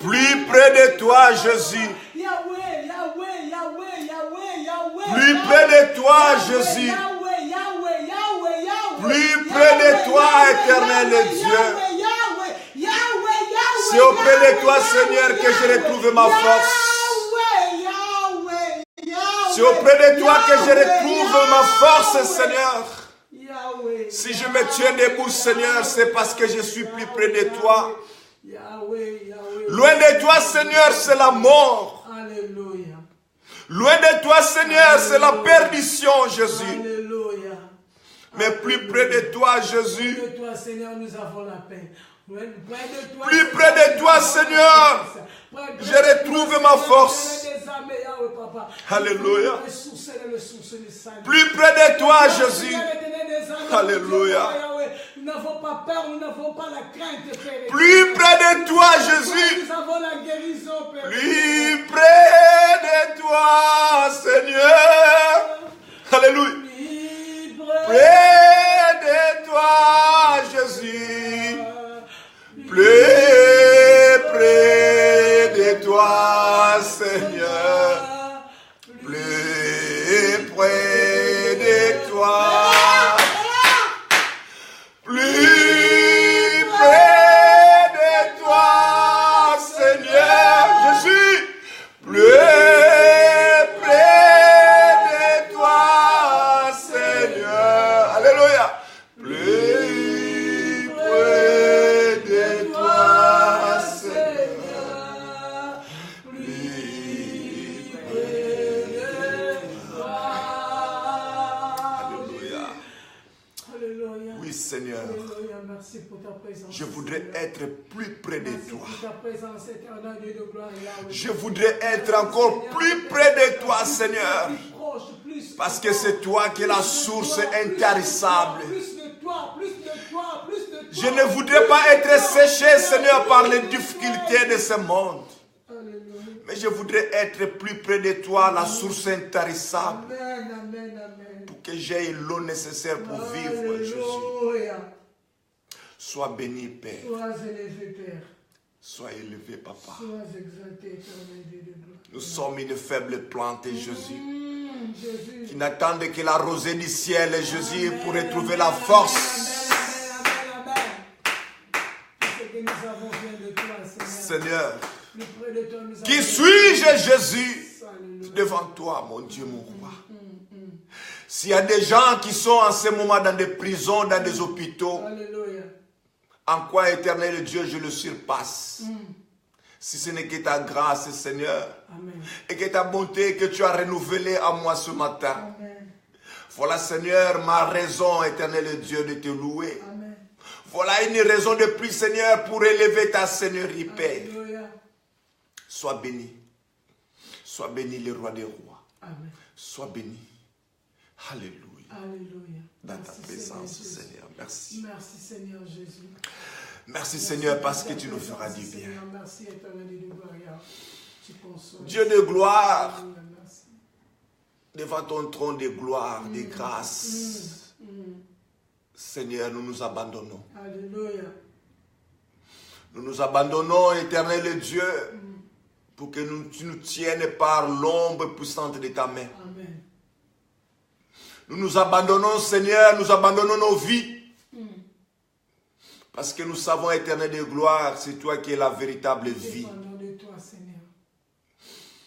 Plus près de toi, Jésus. Plus près de toi, Jésus. Plus près de toi, éternel Dieu. C'est auprès de toi, Seigneur, que je retrouve ma force. C'est auprès de toi que je retrouve ma force, Seigneur. Si je me tiens debout, Seigneur, c'est parce que je suis plus près de toi. Loin de toi, Seigneur, c'est la mort. Loin de toi, Seigneur, c'est la perdition, Jésus. Mais plus près de toi, Jésus. Plus près de toi, Seigneur, je retrouve ma force. Alléluia. Plus près de toi, Jésus. Alléluia. Nous n'avons pas peur, nous n'avons pas la crainte, Père. Plus près de toi, Jésus. Nous avons la guérison, Père. Plus près de toi, Seigneur. Alléluia. Près de toi, Jésus. Plus près de toi, Seigneur. Plus près de toi. Plus près de toi, Seigneur. Jésus. Plus près de toi, Seigneur. Alléluia. Plus près de toi, Seigneur. Plus près de toi. Alléluia. Alléluia. Oui, Seigneur. Alléluia. Merci pour ta présence. Je voudrais être plus près de Merci toi. pour ta présence éternelle, Dieu de gloire et là, oui. Je voudrais être encore plus près de toi, Seigneur. Plus proche, plus Parce que c'est toi qui es la source intarissable. Plus de toi, plus de toi, plus de toi. Je ne voudrais pas être séché, Seigneur, par les difficultés de ce monde. Alléluia. Mais je voudrais être plus près de toi, la source intarissable. Amen, amen, amen. Pour que j'aie l'eau nécessaire pour vivre, Jésus. Alléluia. Sois béni, Père. Sois élevé, Père. Sois élevé, Papa. Sois exalté, éternel Dieu de gloire. Nous sommes une faible plante, Jésus, Jésus. qui n'attendent que la rosée du ciel, Jésus, pour retrouver la force. Amen, amen. Ce que nous avons vient de toi, Seigneur. Seigneur, Plus près de toi, nous avons. qui suis-je, Jésus, Alléluia. devant toi, mon Dieu, mon roi? S'il y a des gens qui sont en ce moment dans des prisons, dans des hôpitaux, Alléluia. en quoi, éternel Dieu, je le surpasse? Si ce n'est que ta grâce, Seigneur, Amen. et que ta bonté que tu as renouvelée à moi ce matin. Amen. Voilà, Seigneur, ma raison, éternel Dieu, de te louer. Amen. Voilà une raison de plus, Seigneur, pour élever ta Seigneurie, Père. Alléluia. Sois béni. Sois béni, le roi des rois. Amen. Sois béni. Alléluia. Alléluia. Dans ta Merci, présence, Jésus. Seigneur. Merci. Merci, Seigneur Jésus. Merci, Seigneur, parce que tu nous feras du bien. Seigneur, merci, éternel Dieu de gloire. Tu consoles. Dieu de gloire, Alléluia, merci. devant ton trône de gloire, de grâce, Seigneur, nous nous abandonnons. Alléluia. Nous nous abandonnons, éternel Dieu, pour que tu nous tiennes par l'ombre puissante de ta main. Amen. Nous nous abandonnons, Seigneur, nous abandonnons nos vies. Parce que nous savons, éternel de gloire, c'est toi qui es la véritable vie. Dépendons de toi, Seigneur.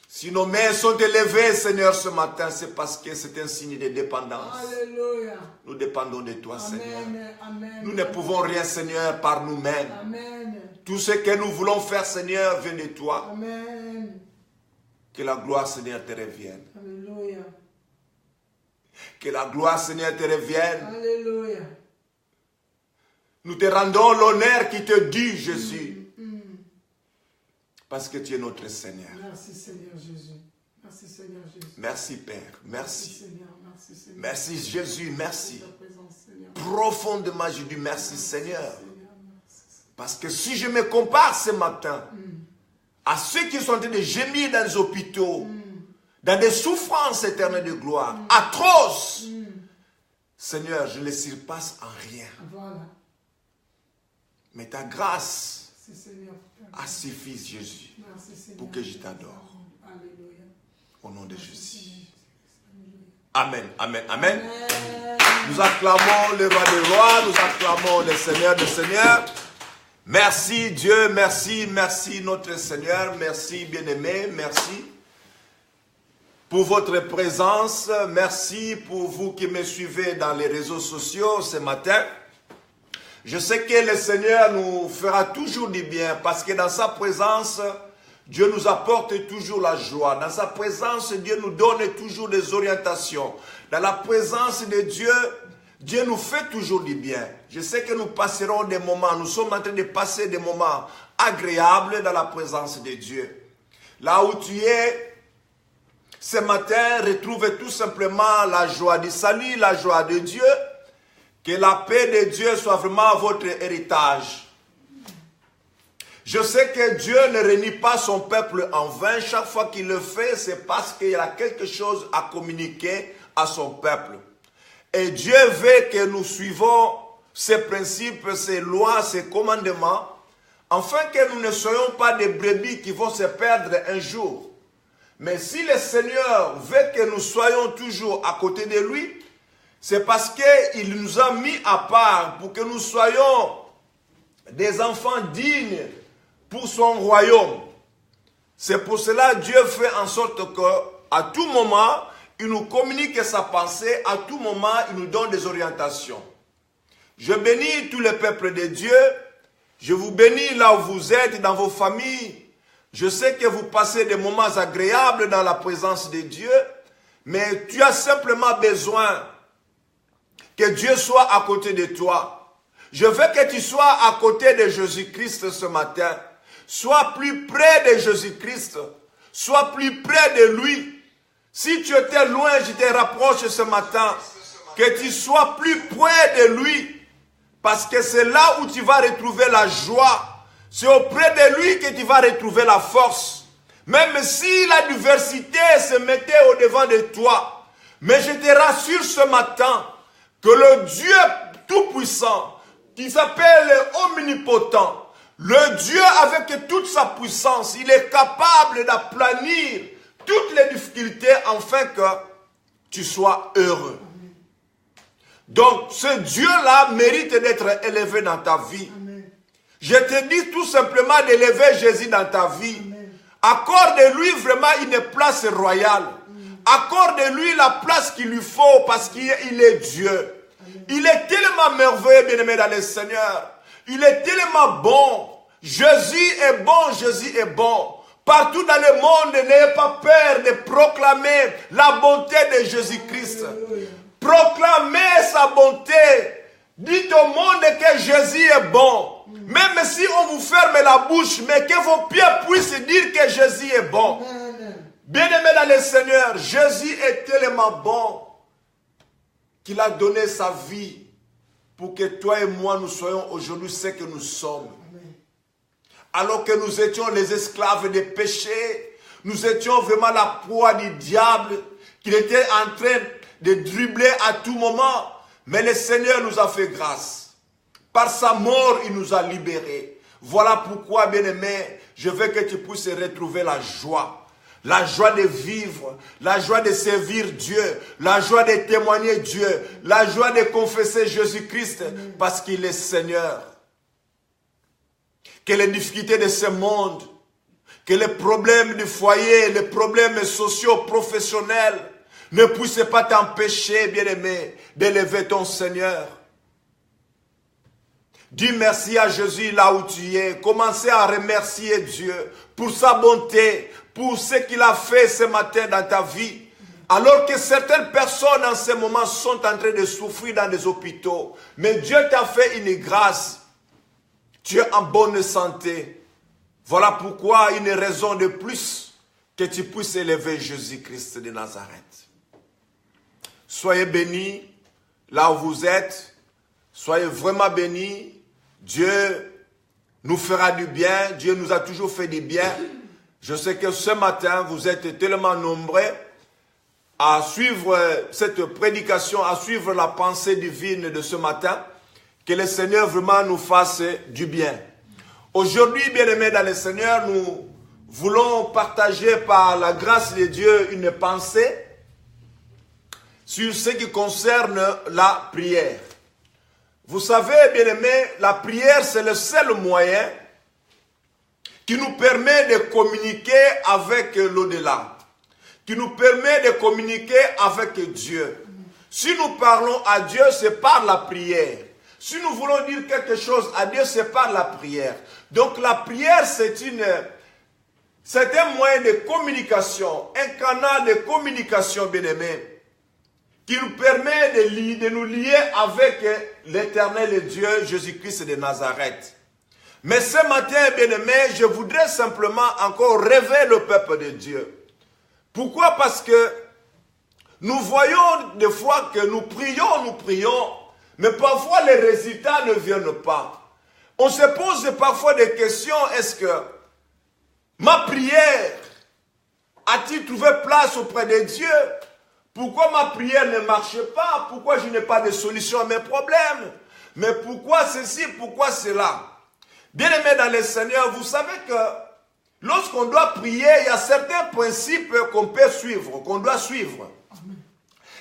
Si nos mains sont élevées, Seigneur, ce matin, c'est parce que c'est un signe de dépendance. Alléluia. Nous dépendons de toi, Seigneur. Amen. Amen. Nous ne pouvons rien, Seigneur, par nous-mêmes. Amen. Tout ce que nous voulons faire, Seigneur, vient de toi. Amen. Que la gloire, Seigneur, te revienne. Alléluia. Que la gloire, Seigneur, te revienne. Alléluia. Nous te rendons l'honneur qui te dit, Jésus. Parce que tu es notre Seigneur. Merci, Seigneur Jésus. Merci, Seigneur Jésus. Merci, Père. Merci, Merci. Seigneur. Merci, Seigneur. Merci, Jésus. Merci. Ta présence, Seigneur. Profondément, je dis merci, Seigneur. Seigneur, merci. Parce que si je me compare ce matin à ceux qui sont en train de gémir dans les hôpitaux, dans des souffrances éternelles de gloire, atroces, Seigneur, je ne les surpasse en rien. Voilà. Mais ta grâce, à ce Fils Jésus pour que je t'adore. Au nom de Jésus. Amen, amen, amen. Nous acclamons le roi des rois, nous acclamons le Seigneur des seigneurs. Merci Dieu, merci, merci notre Seigneur, merci bien-aimé, merci pour votre présence, merci pour vous qui me suivez dans les réseaux sociaux ce matin. Je sais que le Seigneur nous fera toujours du bien parce que dans sa présence, Dieu nous apporte toujours la joie. Dans sa présence, Dieu nous donne toujours des orientations. Dans la présence de Dieu, Dieu nous fait toujours du bien. Je sais que nous passerons des moments, nous sommes en train de passer des moments agréables dans la présence de Dieu. Là où tu es, ce matin, retrouve tout simplement la joie du salut, la joie de Dieu. Que la paix de Dieu soit vraiment votre héritage. Je sais que Dieu ne réunit pas son peuple en vain. Chaque fois qu'il le fait, c'est parce qu'il y a quelque chose à communiquer à son peuple. Et Dieu veut que nous suivons ses principes, ses lois, ses commandements, afin que nous ne soyons pas des brebis qui vont se perdre un jour. Mais si le Seigneur veut que nous soyons toujours à côté de lui, c'est parce qu'il nous a mis à part pour que nous soyons des enfants dignes pour son royaume. C'est pour cela que Dieu fait en sorte qu'à tout moment, il nous communique sa pensée, à tout moment, il nous donne des orientations. Je bénis tous les peuples de Dieu, je vous bénis là où vous êtes, dans vos familles. Je sais que vous passez des moments agréables dans la présence de Dieu, mais tu as simplement besoin que Dieu soit à côté de toi. Je veux que tu sois à côté de Jésus-Christ ce matin. Sois plus près de Jésus-Christ. Sois plus près de lui. Si tu étais loin, je te rapproche ce matin. Que tu sois plus près de lui. Parce que c'est là où tu vas retrouver la joie. C'est auprès de lui que tu vas retrouver la force. Même si la diversité se mettait au-devant de toi. Mais je te rassure ce matin que le Dieu tout-puissant, qui s'appelle omnipotent, le Dieu avec toute sa puissance, il est capable d'aplanir toutes les difficultés afin que tu sois heureux. Donc, ce Dieu-là mérite d'être élevé dans ta vie. Je te dis tout simplement d'élever Jésus dans ta vie. Accorde-lui vraiment une place royale. Accorde-lui la place qu'il lui faut parce qu'il est Dieu. Il est tellement merveilleux, bien-aimé dans le Seigneur. Il est tellement bon. Jésus est bon, Jésus est bon. Partout dans le monde, n'ayez pas peur de proclamer la bonté de Jésus-Christ. Proclamez sa bonté. Dites au monde que Jésus est bon. Même si on vous ferme la bouche, mais que vos pieds puissent dire que Jésus est bon. Bien-aimé dans le Seigneur, Jésus est tellement bon qu'il a donné sa vie pour que toi et moi nous soyons aujourd'hui ce que nous sommes. Alors que nous étions les esclaves des péchés, nous étions vraiment la proie du diable, qu'il était en train de dribbler à tout moment. Mais le Seigneur nous a fait grâce. Par sa mort, il nous a libérés. Voilà pourquoi, bien-aimé, je veux que tu puisses retrouver la joie. La joie de vivre, la joie de servir Dieu, la joie de témoigner Dieu, la joie de confesser Jésus-Christ parce qu'il est Seigneur. Que les difficultés de ce monde, que les problèmes du foyer, les problèmes sociaux, professionnels ne puissent pas t'empêcher, bien-aimé, d'élever ton Seigneur. Dis merci à Jésus là où tu es. Commencez à remercier Dieu pour sa bonté, pour ce qu'il a fait ce matin dans ta vie. Alors que certaines personnes en ce moment sont en train de souffrir dans des hôpitaux. Mais Dieu t'a fait une grâce. Tu es en bonne santé. Voilà pourquoi une raison de plus que tu puisses élever Jésus-Christ de Nazareth. Soyez bénis là où vous êtes. Soyez vraiment bénis. Dieu nous fera du bien. Dieu nous a toujours fait du bien. Je sais que ce matin, vous êtes tellement nombreux à suivre cette prédication, à suivre la pensée divine de ce matin, que le Seigneur vraiment nous fasse du bien. Aujourd'hui, bien-aimés dans le Seigneur, nous voulons partager par la grâce de Dieu une pensée sur ce qui concerne la prière. Vous savez, bien-aimés, la prière, c'est le seul moyen qui nous permet de communiquer avec l'au-delà, qui nous permet de communiquer avec Dieu. Si nous parlons à Dieu, c'est par la prière. Si nous voulons dire quelque chose à Dieu, c'est par la prière. Donc la prière, c'est un moyen de communication, un canal de communication, bien-aimé, qui nous permet de nous lier avec l'éternel Dieu, Jésus-Christ de Nazareth. Mais ce matin, bien-aimé, je voudrais simplement encore rêver le peuple de Dieu. Pourquoi? Parce que nous voyons des fois que nous prions, mais parfois les résultats ne viennent pas. On se pose parfois des questions, est-ce que ma prière a-t-il trouvé place auprès de Dieu? Pourquoi ma prière ne marche pas? Pourquoi je n'ai pas de solution à mes problèmes? Mais pourquoi ceci, pourquoi cela? Bien-aimés dans le Seigneur, vous savez que lorsqu'on doit prier, il y a certains principes qu'on peut suivre, qu'on doit suivre.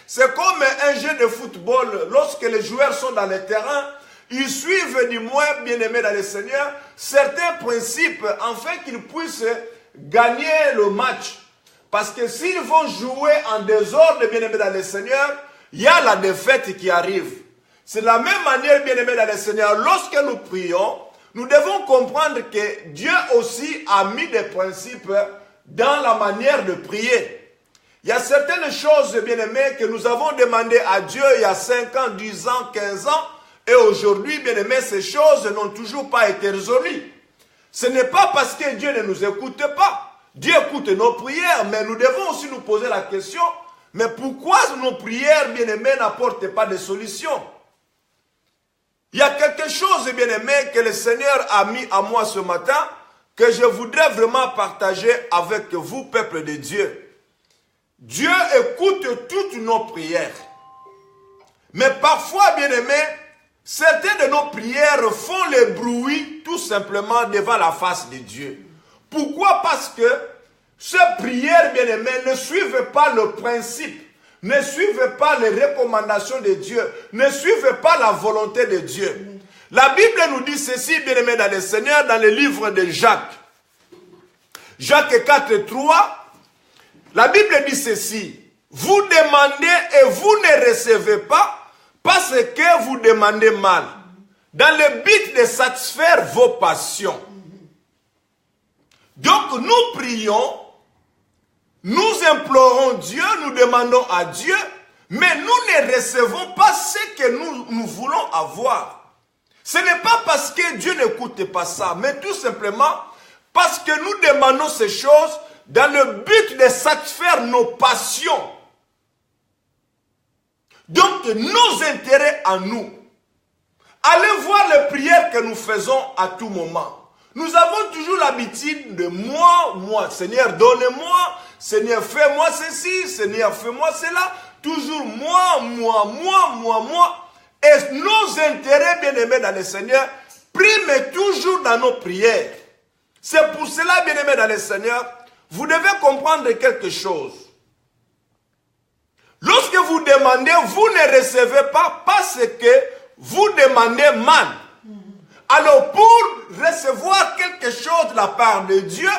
C'est comme un jeu de football. Lorsque les joueurs sont dans le terrain, ils suivent du moins, bien-aimés dans le Seigneur, certains principes afin qu'ils puissent gagner le match. Parce que s'ils vont jouer en désordre, bien-aimés dans le Seigneur, il y a la défaite qui arrive. C'est de la même manière, bien-aimés dans le Seigneur, lorsque nous prions, nous devons comprendre que Dieu aussi a mis des principes dans la manière de prier. Il y a certaines choses, bien-aimés, que nous avons demandé à Dieu il y a 5 ans, 10 ans, 15 ans. Et aujourd'hui, bien-aimés, ces choses n'ont toujours pas été résolues. Ce n'est pas parce que Dieu ne nous écoute pas. Dieu écoute nos prières, mais nous devons aussi nous poser la question, mais pourquoi nos prières, bien-aimés, n'apportent pas de solution? Il y a quelque chose, bien-aimé, que le Seigneur a mis à moi ce matin, que je voudrais vraiment partager avec vous, peuple de Dieu. Dieu écoute toutes nos prières. Mais parfois, bien-aimés, certaines de nos prières font le bruit tout simplement devant la face de Dieu. Pourquoi? Parce que ces prières, bien-aimés, ne suivent pas le principe, ne suivent pas les recommandations de Dieu, ne suivent pas la volonté de Dieu. La Bible nous dit ceci, bien-aimés dans le Seigneur, dans le livre de Jacques. Jacques 4, 3. La Bible dit ceci, vous demandez et vous ne recevez pas parce que vous demandez mal, dans le but de satisfaire vos passions. Donc nous prions, nous implorons Dieu, nous demandons à Dieu, mais nous ne recevons pas ce que nous voulons avoir. Ce n'est pas parce que Dieu n'écoute pas ça, mais tout simplement parce que nous demandons ces choses dans le but de satisfaire nos passions. Donc, nos intérêts à nous. Allez voir les prières que nous faisons à tout moment. Nous avons toujours l'habitude de moi. Seigneur, donne-moi. Seigneur, fais-moi ceci. Seigneur, fais-moi cela. Toujours moi. Et nos intérêts, bien-aimés dans le Seigneur, priment toujours dans nos prières. C'est pour cela, bien-aimés dans le Seigneur, vous devez comprendre quelque chose. Lorsque vous demandez, vous ne recevez pas parce que vous demandez mal. Alors pour recevoir quelque chose de la part de Dieu,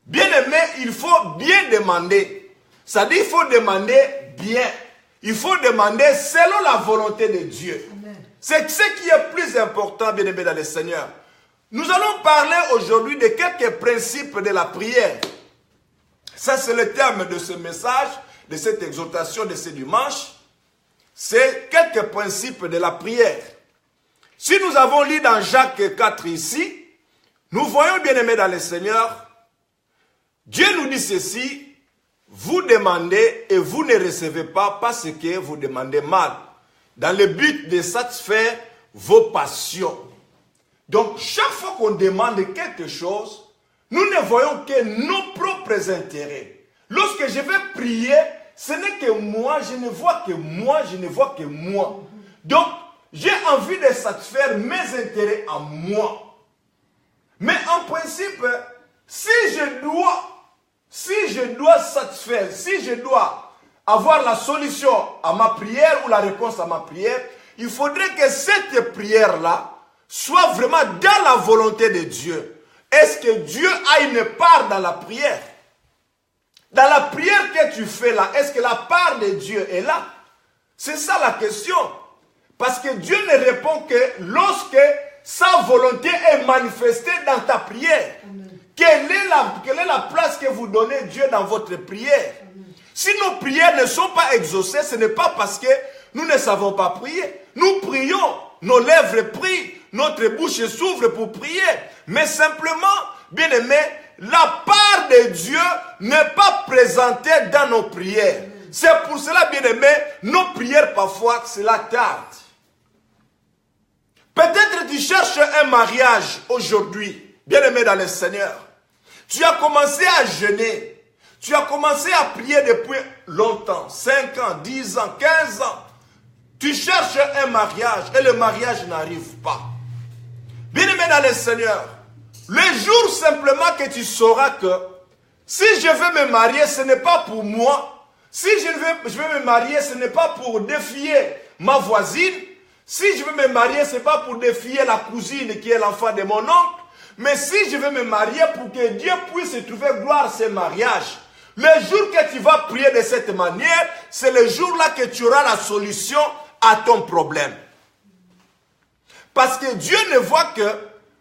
bien aimé, il faut bien demander. C'est-à-dire il faut demander bien. Il faut demander selon la volonté de Dieu. C'est ce qui est plus important, bien aimé dans le Seigneur. Nous allons parler aujourd'hui de quelques principes de la prière. Ça, c'est le terme de ce message, de cette exhortation de ce dimanche. C'est quelques principes de la prière. Si nous avons lu dans Jacques 4 ici, nous voyons, bien aimés dans le Seigneur, Dieu nous dit ceci, vous demandez et vous ne recevez pas parce que vous demandez mal, dans le but de satisfaire vos passions. Donc, chaque fois qu'on demande quelque chose, nous ne voyons que nos propres intérêts. Lorsque je vais prier, ce n'est que moi, je ne vois que moi. Donc, j'ai envie de satisfaire mes intérêts à moi. Mais en principe, si je dois satisfaire, si je dois avoir la solution à ma prière ou la réponse à ma prière, il faudrait que cette prière-là soit vraiment dans la volonté de Dieu. Est-ce que Dieu a une part dans la prière? Dans la prière que tu fais là, est-ce que la part de Dieu est là? C'est ça la question. Parce que Dieu ne répond que lorsque sa volonté est manifestée dans ta prière. Quelle est la place que vous donnez Dieu dans votre prière? Si nos prières ne sont pas exaucées, ce n'est pas parce que nous ne savons pas prier. Nous prions, nos lèvres prient, notre bouche s'ouvre pour prier. Mais simplement, bien aimé, la part de Dieu n'est pas présentée dans nos prières. C'est pour cela, bien aimé, nos prières parfois, cela tarde. Peut-être tu cherches un mariage aujourd'hui, bien aimé dans le Seigneur. Tu as commencé à jeûner. Tu as commencé à prier depuis longtemps, 5 ans, 10 ans, 15 ans. Tu cherches un mariage et le mariage n'arrive pas. Bien aimé dans le Seigneur, le jour simplement que tu sauras que si je veux me marier, ce n'est pas pour moi. Si je veux me marier, ce n'est pas pour défier ma voisine. Si je veux me marier, ce n'est pas pour défier la cousine qui est l'enfant de mon oncle. Mais si je veux me marier pour que Dieu puisse trouver gloire à ce mariage, le jour que tu vas prier de cette manière, c'est le jour-là que tu auras la solution à ton problème. Parce que Dieu ne voit que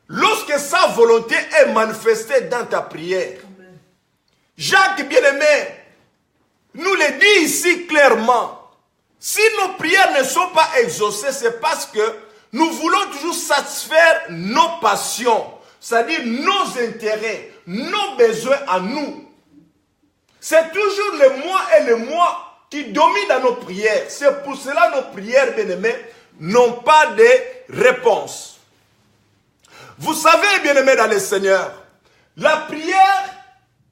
lorsque sa volonté est manifestée dans ta prière. Amen. Jacques, bien-aimé, nous le dit ici clairement. Si nos prières ne sont pas exaucées, c'est parce que nous voulons toujours satisfaire nos passions, c'est-à-dire nos intérêts, nos besoins à nous. C'est toujours le moi et le moi qui dominent dans nos prières. C'est pour cela que nos prières, bien-aimés, n'ont pas de réponse. Vous savez, bien-aimés dans le Seigneur, la prière,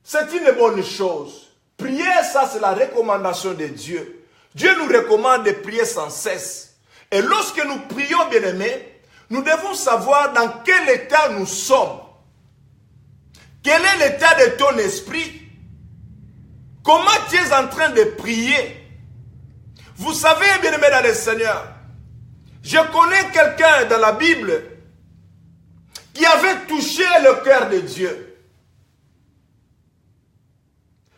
c'est une bonne chose. Prier, ça c'est la recommandation de Dieu. Dieu nous recommande de prier sans cesse. Et lorsque nous prions, bien-aimés, nous devons savoir dans quel état nous sommes. Quel est l'état de ton esprit? Comment tu es en train de prier? Vous savez, bien-aimés dans le Seigneur, je connais quelqu'un dans la Bible qui avait touché le cœur de Dieu.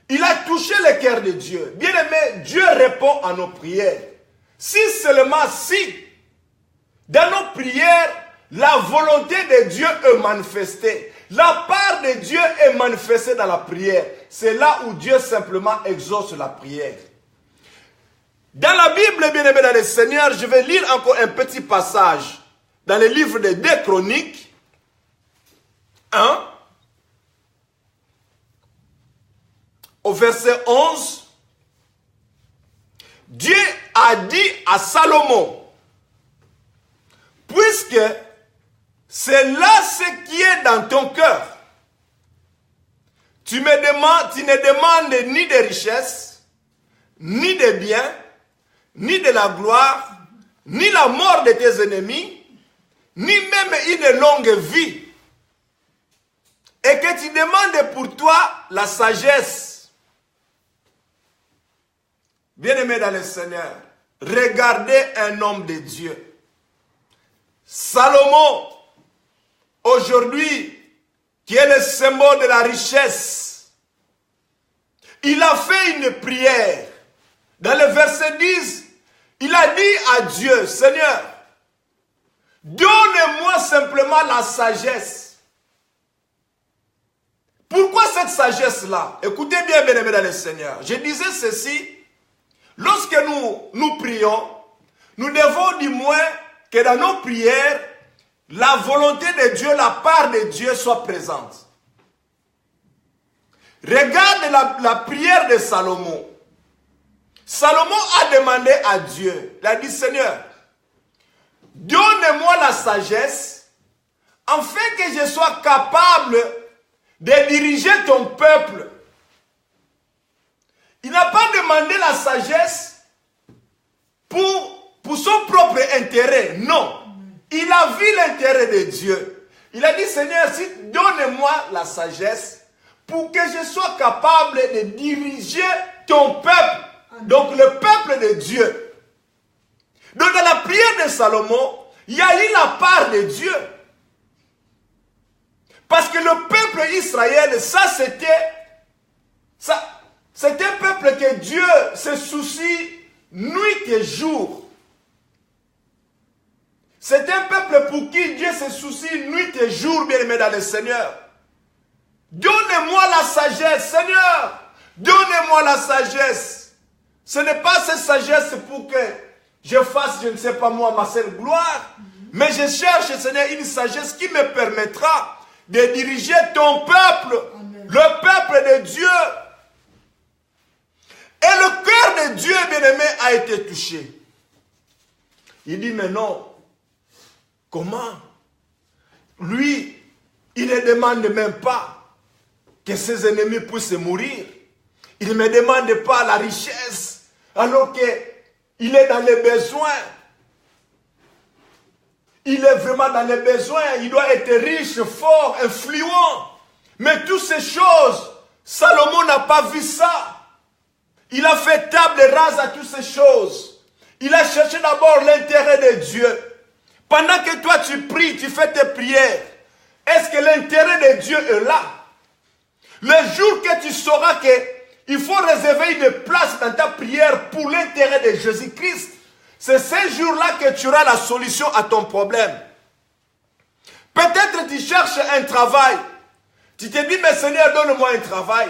Il a touché le cœur de Dieu. Bien-aimé, Dieu répond à nos prières. Si seulement si, dans nos prières, la volonté de Dieu est manifestée. La part de Dieu est manifestée dans la prière. C'est là où Dieu simplement exauce la prière. Dans la Bible, bien-aimé dans le Seigneur, je vais lire encore un petit passage dans le livre des 2 Chroniques 1, au verset 11. Dieu a dit à Salomon, puisque c'est là ce qui est dans ton cœur, tu ne demandes ni de richesses, ni de biens, ni de la gloire, ni la mort de tes ennemis, ni même une longue vie. Et que tu demandes pour toi la sagesse. Bien-aimé dans le Seigneur, regardez un homme de Dieu. Salomon, aujourd'hui, qui est le symbole de la richesse, il a fait une prière. Dans le verset 10, il a dit à Dieu, Seigneur, donne-moi simplement la sagesse. Pourquoi cette sagesse-là? Écoutez bien, bien-aimés dans le Seigneur. Je disais ceci, lorsque nous prions, nous devons du moins que dans nos prières, la volonté de Dieu, la part de Dieu soit présente. Regarde la prière de Salomon. Salomon a demandé à Dieu, il a dit, Seigneur, donne-moi la sagesse, afin que je sois capable de diriger ton peuple. Il n'a pas demandé la sagesse pour son propre intérêt, non. Il a vu l'intérêt de Dieu. Il a dit, Seigneur, donne-moi la sagesse pour que je sois capable de diriger ton peuple. Donc le peuple de Dieu. Donc dans la prière de Salomon, il y a eu la part de Dieu. Parce que le peuple Israël, c'était un peuple que Dieu se soucie nuit et jour. C'est un peuple pour qui Dieu se soucie nuit et jour, bien-aimé dans le Seigneur. Donnez-moi la sagesse, Seigneur. Donnez-moi la sagesse. Ce n'est pas cette sagesse pour que je fasse, je ne sais pas moi, ma seule gloire. Mais je cherche, Seigneur, une sagesse qui me permettra de diriger ton peuple. Amen. Le peuple de Dieu. Et le cœur de Dieu, bien-aimé, a été touché. Il dit, mais non. Comment? Lui, il ne demande même pas que ses ennemis puissent mourir. Il ne me demande pas la richesse, alors qu'il est dans les besoins. Il est vraiment dans les besoins. Il doit être riche, fort, influent. Mais toutes ces choses, Salomon n'a pas vu ça. Il a fait table rase à toutes ces choses. Il a cherché d'abord l'intérêt de Dieu. Pendant que toi tu pries, tu fais tes prières, est-ce que l'intérêt de Dieu est là? Le jour que tu sauras qu'il faut réserver une place dans ta prière pour l'intérêt de Jésus-Christ, c'est ce jour-là que tu auras la solution à ton problème. Peut-être tu cherches un travail. Tu te dis, mais Seigneur, donne-moi un travail.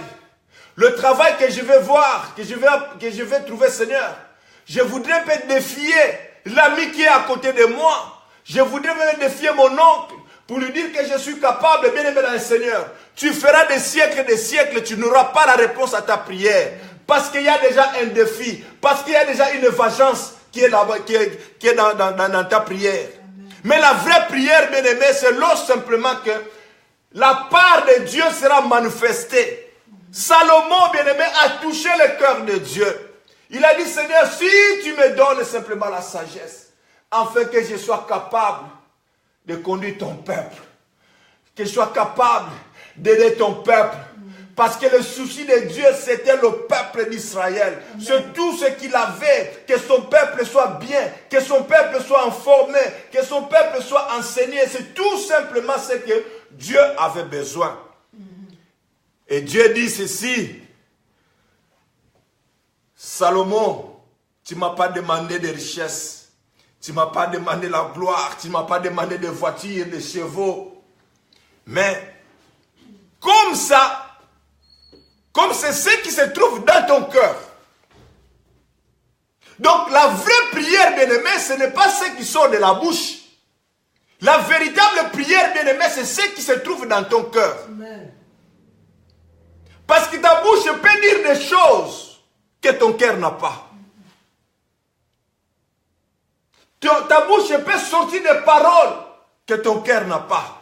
Le travail que je vais voir, que je vais trouver, Seigneur, je voudrais peut-être défier l'ami qui est à côté de moi. Je voudrais même défier mon oncle pour lui dire que je suis capable, bien aimé dans le Seigneur. Tu feras des siècles, tu n'auras pas la réponse à ta prière. Parce qu'il y a déjà un défi, parce qu'il y a déjà une vengeance qui est là-bas, qui est dans ta prière. Amen. Mais la vraie prière, bien aimé, c'est lorsque simplement que la part de Dieu sera manifestée. Salomon, bien aimé, a touché le cœur de Dieu. Il a dit, Seigneur, si tu me donnes simplement la sagesse, afin que je sois capable de conduire ton peuple, que je sois capable d'aider ton peuple. Parce que le souci de Dieu, c'était le peuple d'Israël. C'est tout ce qu'il avait, que son peuple soit bien, que son peuple soit informé, que son peuple soit enseigné. C'est tout simplement ce que Dieu avait besoin. Et Dieu dit ceci, Salomon, tu ne m'as pas demandé de richesses. Tu ne m'as pas demandé la gloire, tu ne m'as pas demandé de voitures, de chevaux. Mais, comme ça, comme c'est ce qui se trouve dans ton cœur. Donc, la vraie prière, bien-aimé, ce n'est pas ce qui sort de la bouche. La véritable prière, bien-aimé, c'est ce qui se trouve dans ton cœur. Amen. Parce que ta bouche peut dire des choses que ton cœur n'a pas. Ta bouche peut sortir des paroles que ton cœur n'a pas.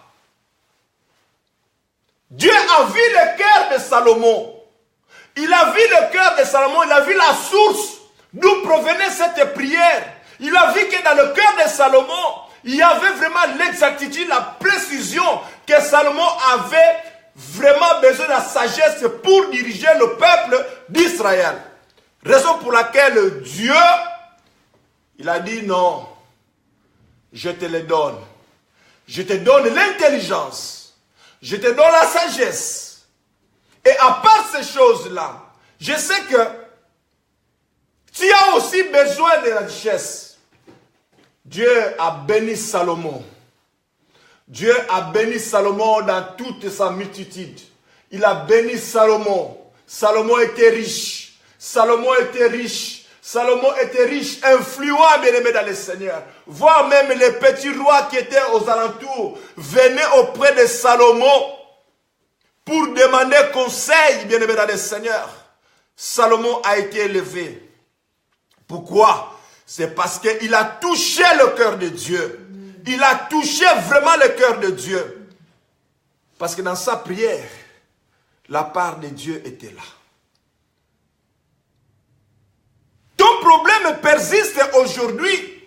Dieu a vu le cœur de Salomon. Il a vu le cœur de Salomon. Il a vu la source d'où provenait cette prière. Il a vu que dans le cœur de Salomon, il y avait vraiment l'exactitude, la précision que Salomon avait vraiment besoin de la sagesse pour diriger le peuple d'Israël. Raison pour laquelle Dieu, il a dit non, je te le donne. Je te donne l'intelligence. Je te donne la sagesse. Et à part ces choses-là, je sais que tu as aussi besoin de la richesse. Dieu a béni Salomon. Dieu a béni Salomon dans toute sa multitude. Il a béni Salomon. Salomon était riche. Salomon était riche. Salomon était riche, influent, bien-aimé dans le Seigneur. Voire même les petits rois qui étaient aux alentours venaient auprès de Salomon pour demander conseil, bien-aimé dans le Seigneur. Salomon a été élevé. Pourquoi? C'est parce qu'il a touché le cœur de Dieu. Il a touché vraiment le cœur de Dieu. Parce que dans sa prière, la part de Dieu était là. Ton problème persiste aujourd'hui.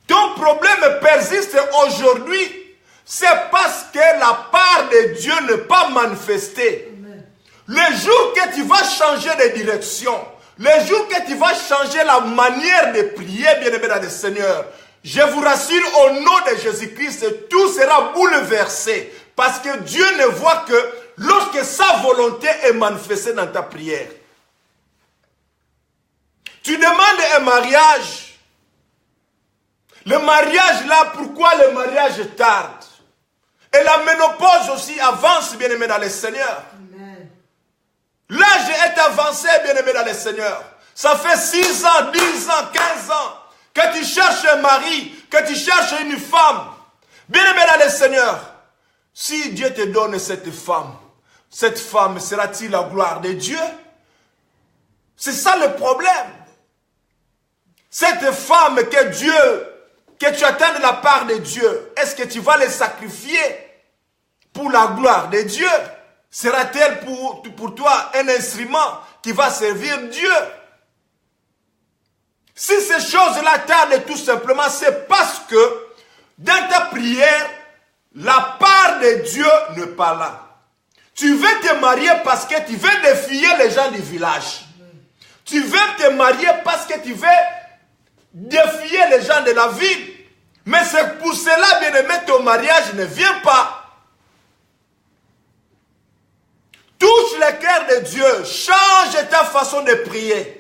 Ton problème persiste aujourd'hui. c'est parce que la part de Dieu n'est pas manifestée. Amen. Le jour que tu vas changer de direction, le jour que tu vas changer la manière de prier, bien-aimé dans le Seigneur, je vous rassure, au nom de Jésus-Christ, tout sera bouleversé. Parce que Dieu ne voit que lorsque sa volonté est manifestée dans ta prière. Tu demandes un mariage. Le mariage là, pourquoi le mariage tarde? Et la ménopause aussi avance, bien-aimé dans le Seigneur. L'âge est avancé, bien-aimé dans le Seigneur. Ça fait 6 ans, 10 ans, 15 ans que tu cherches un mari, que tu cherches une femme. Bien-aimé dans le Seigneur, si Dieu te donne cette femme sera-t-il la gloire de Dieu? C'est ça le problème. Cette femme que tu attends de la part de Dieu, est-ce que tu vas les sacrifier pour la gloire de Dieu? Sera-t-elle pour toi un instrument qui va servir Dieu? Si ces choses-là tardent tout simplement, c'est parce que dans ta prière, la part de Dieu n'est pas là. Tu veux te marier parce que tu veux défier les gens du village. Tu veux te marier parce que tu veux défier les gens de la ville. Mais c'est pour cela, bien-aimé, ton mariage ne vient pas. Touche le cœur de Dieu. Change ta façon de prier.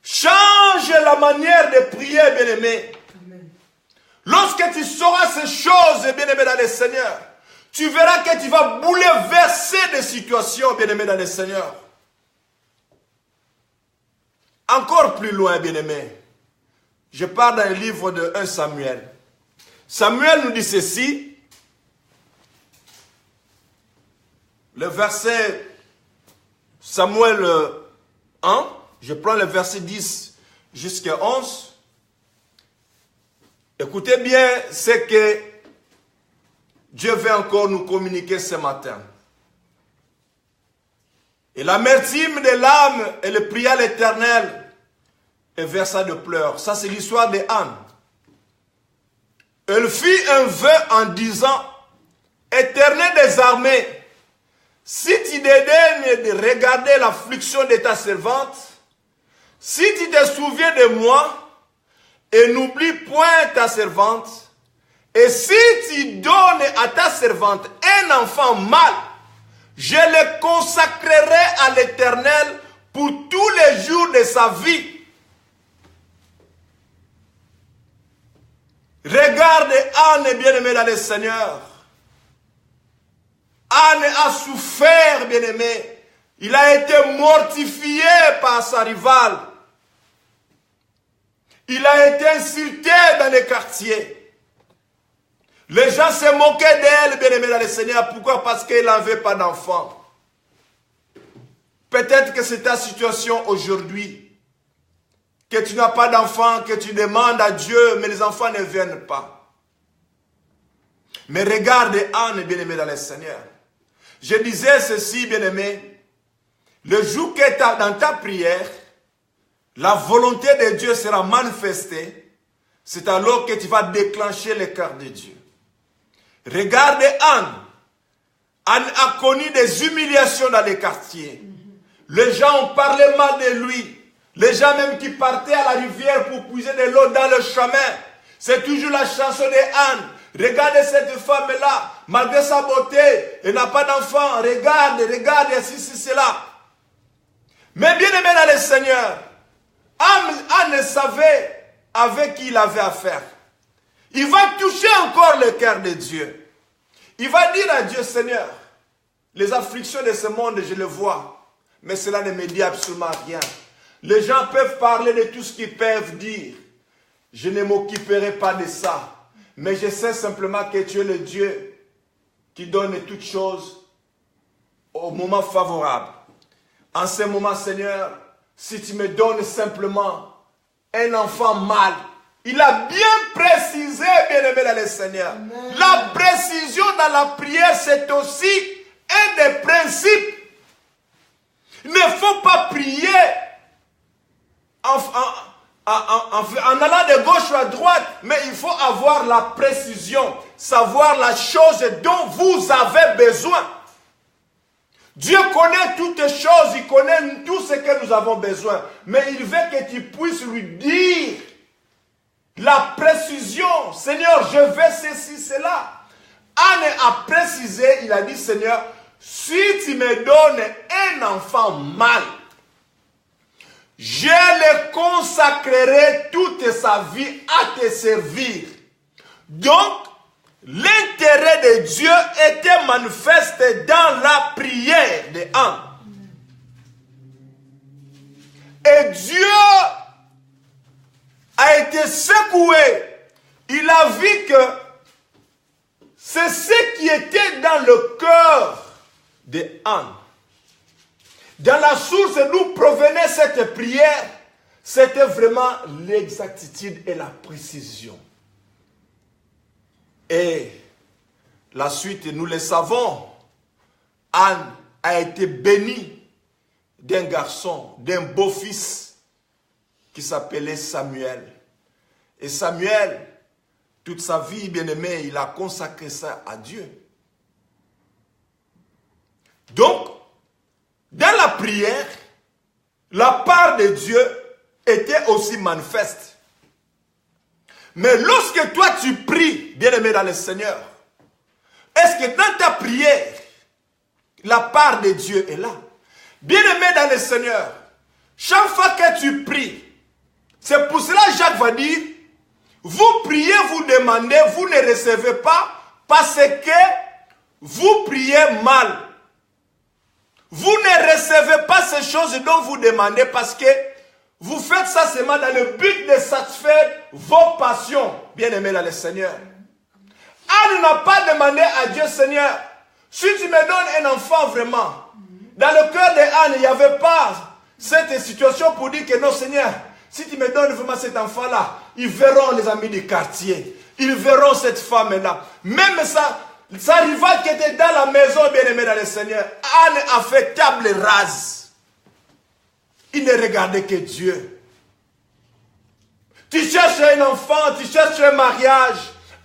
Change la manière de prier, bien-aimé. Lorsque tu sauras ces choses, bien-aimé dans le Seigneur, tu verras que tu vas bouleverser des situations, bien-aimé dans le Seigneur. Encore plus loin, bien-aimé. Je pars dans le livre de 1 Samuel. Samuel nous dit ceci. Le verset Samuel 1, je prends le verset 10 jusqu'à 11. Écoutez bien ce que Dieu veut encore nous communiquer ce matin. Et l'amertume de l'âme, elle pria l'Éternel et versa de pleurs. Ça, c'est l'histoire de Anne. Elle fit un vœu en disant, Éternel des armées, si tu dédaignes de regarder l'affliction de ta servante, si tu te souviens de moi, et n'oublie point ta servante, et si tu donnes à ta servante un enfant mâle, je le consacrerai à l'Éternel pour tous les jours de sa vie. Regarde Anne, bien-aimée dans le Seigneur. Anne a souffert, bien-aimé. Il a été mortifié par sa rivale. Il a été insulté dans les quartiers. Les gens se moquaient d'elle, bien-aimé dans le Seigneur. Pourquoi? Parce qu'elle n'avait pas d'enfant. Peut-être que c'est ta situation aujourd'hui. Que tu n'as pas d'enfant, que tu demandes à Dieu, mais les enfants ne viennent pas. Mais regarde Anne, bien-aimé dans le Seigneur. Je disais ceci, bien-aimé. Le jour que tu as dans ta prière, la volonté de Dieu sera manifestée. C'est alors que tu vas déclencher le cœur de Dieu. Regarde Anne. Anne a connu des humiliations dans les quartiers. Les gens ont parlé mal de lui. Les gens même qui partaient à la rivière pour puiser de l'eau dans le chemin. C'est toujours la chanson de Anne. Regardez cette femme-là. Malgré sa beauté, elle n'a pas d'enfant. Regarde, ceci, cela. Mais bien aimé dans le Seigneur, Anne savait avec qui il avait affaire. Il va toucher encore le cœur de Dieu. Il va dire à Dieu, Seigneur, les afflictions de ce monde, je les vois. Mais cela ne me dit absolument rien. Les gens peuvent parler de tout ce qu'ils peuvent dire. Je ne m'occuperai pas de ça. Mais je sais simplement que tu es le Dieu qui donne toutes choses au moment favorable. En ce moment, Seigneur, si tu me donnes simplement un enfant mâle, il a bien précisé, bien-aimé dans le Seigneur. Amen. La précision dans la prière, c'est aussi un des principes. Il ne faut pas prier en allant de gauche à droite, mais il faut avoir la précision, savoir la chose dont vous avez besoin. Dieu connaît toutes choses, il connaît tout ce que nous avons besoin, mais il veut que tu puisses lui dire la précision. Seigneur, je veux ceci, cela. Anne a précisé, il a dit, Seigneur, si tu me donnes un enfant mâle, je le consacrerai toute sa vie à te servir. Donc, l'intérêt de Dieu était manifeste dans la prière de Anne. Et Dieu a été secoué. Il a vu que c'est ce qui était dans le cœur de Anne. Dans la source d'où provenait cette prière, c'était vraiment l'exactitude et la précision. Et la suite, nous le savons, Anne a été bénie d'un garçon, d'un beau-fils qui s'appelait Samuel. Et Samuel, toute sa vie, bien-aimé, il a consacré ça à Dieu. Donc, dans la prière, la part de Dieu était aussi manifeste. Mais lorsque toi tu pries, bien-aimé dans le Seigneur, est-ce que dans ta prière, la part de Dieu est là? Bien-aimé dans le Seigneur, chaque fois que tu pries, c'est pour cela Jacques va dire, vous priez, vous demandez, vous ne recevez pas parce que vous priez mal. Vous ne recevez pas ces choses dont vous demandez parce que vous faites ça seulement dans le but de satisfaire vos passions, bien-aimés dans le Seigneur. Anne n'a pas demandé à Dieu, Seigneur, si tu me donnes un enfant vraiment, dans le cœur d'Anne, il n'y avait pas cette situation pour dire que non, Seigneur, si tu me donnes vraiment cet enfant-là, ils verront les amis du quartier, ils verront cette femme-là. Même ça, sa rivale qui était dans la maison, bien-aimé dans le Seigneur, Anne a fait table rase. Il ne regardait que Dieu. Tu cherches un enfant, tu cherches un mariage.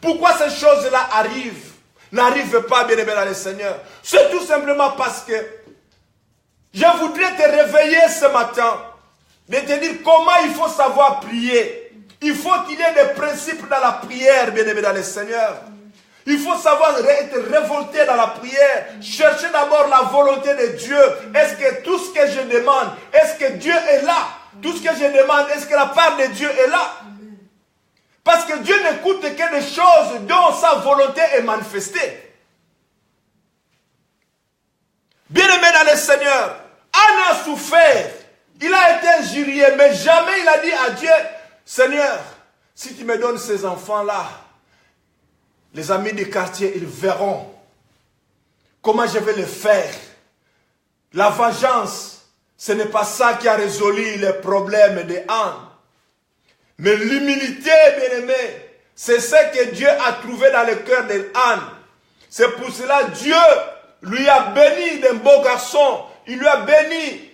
Pourquoi ces choses-là arrivent? N'arrivent pas, bien-aimé dans le Seigneur. C'est tout simplement parce que je voudrais te réveiller ce matin, de te dire comment il faut savoir prier. Il faut qu'il y ait des principes dans la prière, bien-aimé dans le Seigneur. Il faut savoir être révolté dans la prière. Chercher d'abord la volonté de Dieu. Est-ce que tout ce que je demande, est-ce que Dieu est là? Tout ce que je demande, est-ce que la part de Dieu est là? Parce que Dieu n'écoute que des choses dont sa volonté est manifestée. Bien-aimé dans le Seigneur, Anne a souffert. Il a été injurié, mais jamais il a dit à Dieu, Seigneur, si tu me donnes ces enfants-là, les amis du quartier, ils verront comment je vais le faire. La vengeance, ce n'est pas ça qui a résolu les problèmes de Anne. Mais l'humilité, bien-aimé, c'est ce que Dieu a trouvé dans le cœur d'Anne. C'est pour cela que Dieu lui a béni d'un beau garçon. Il lui a béni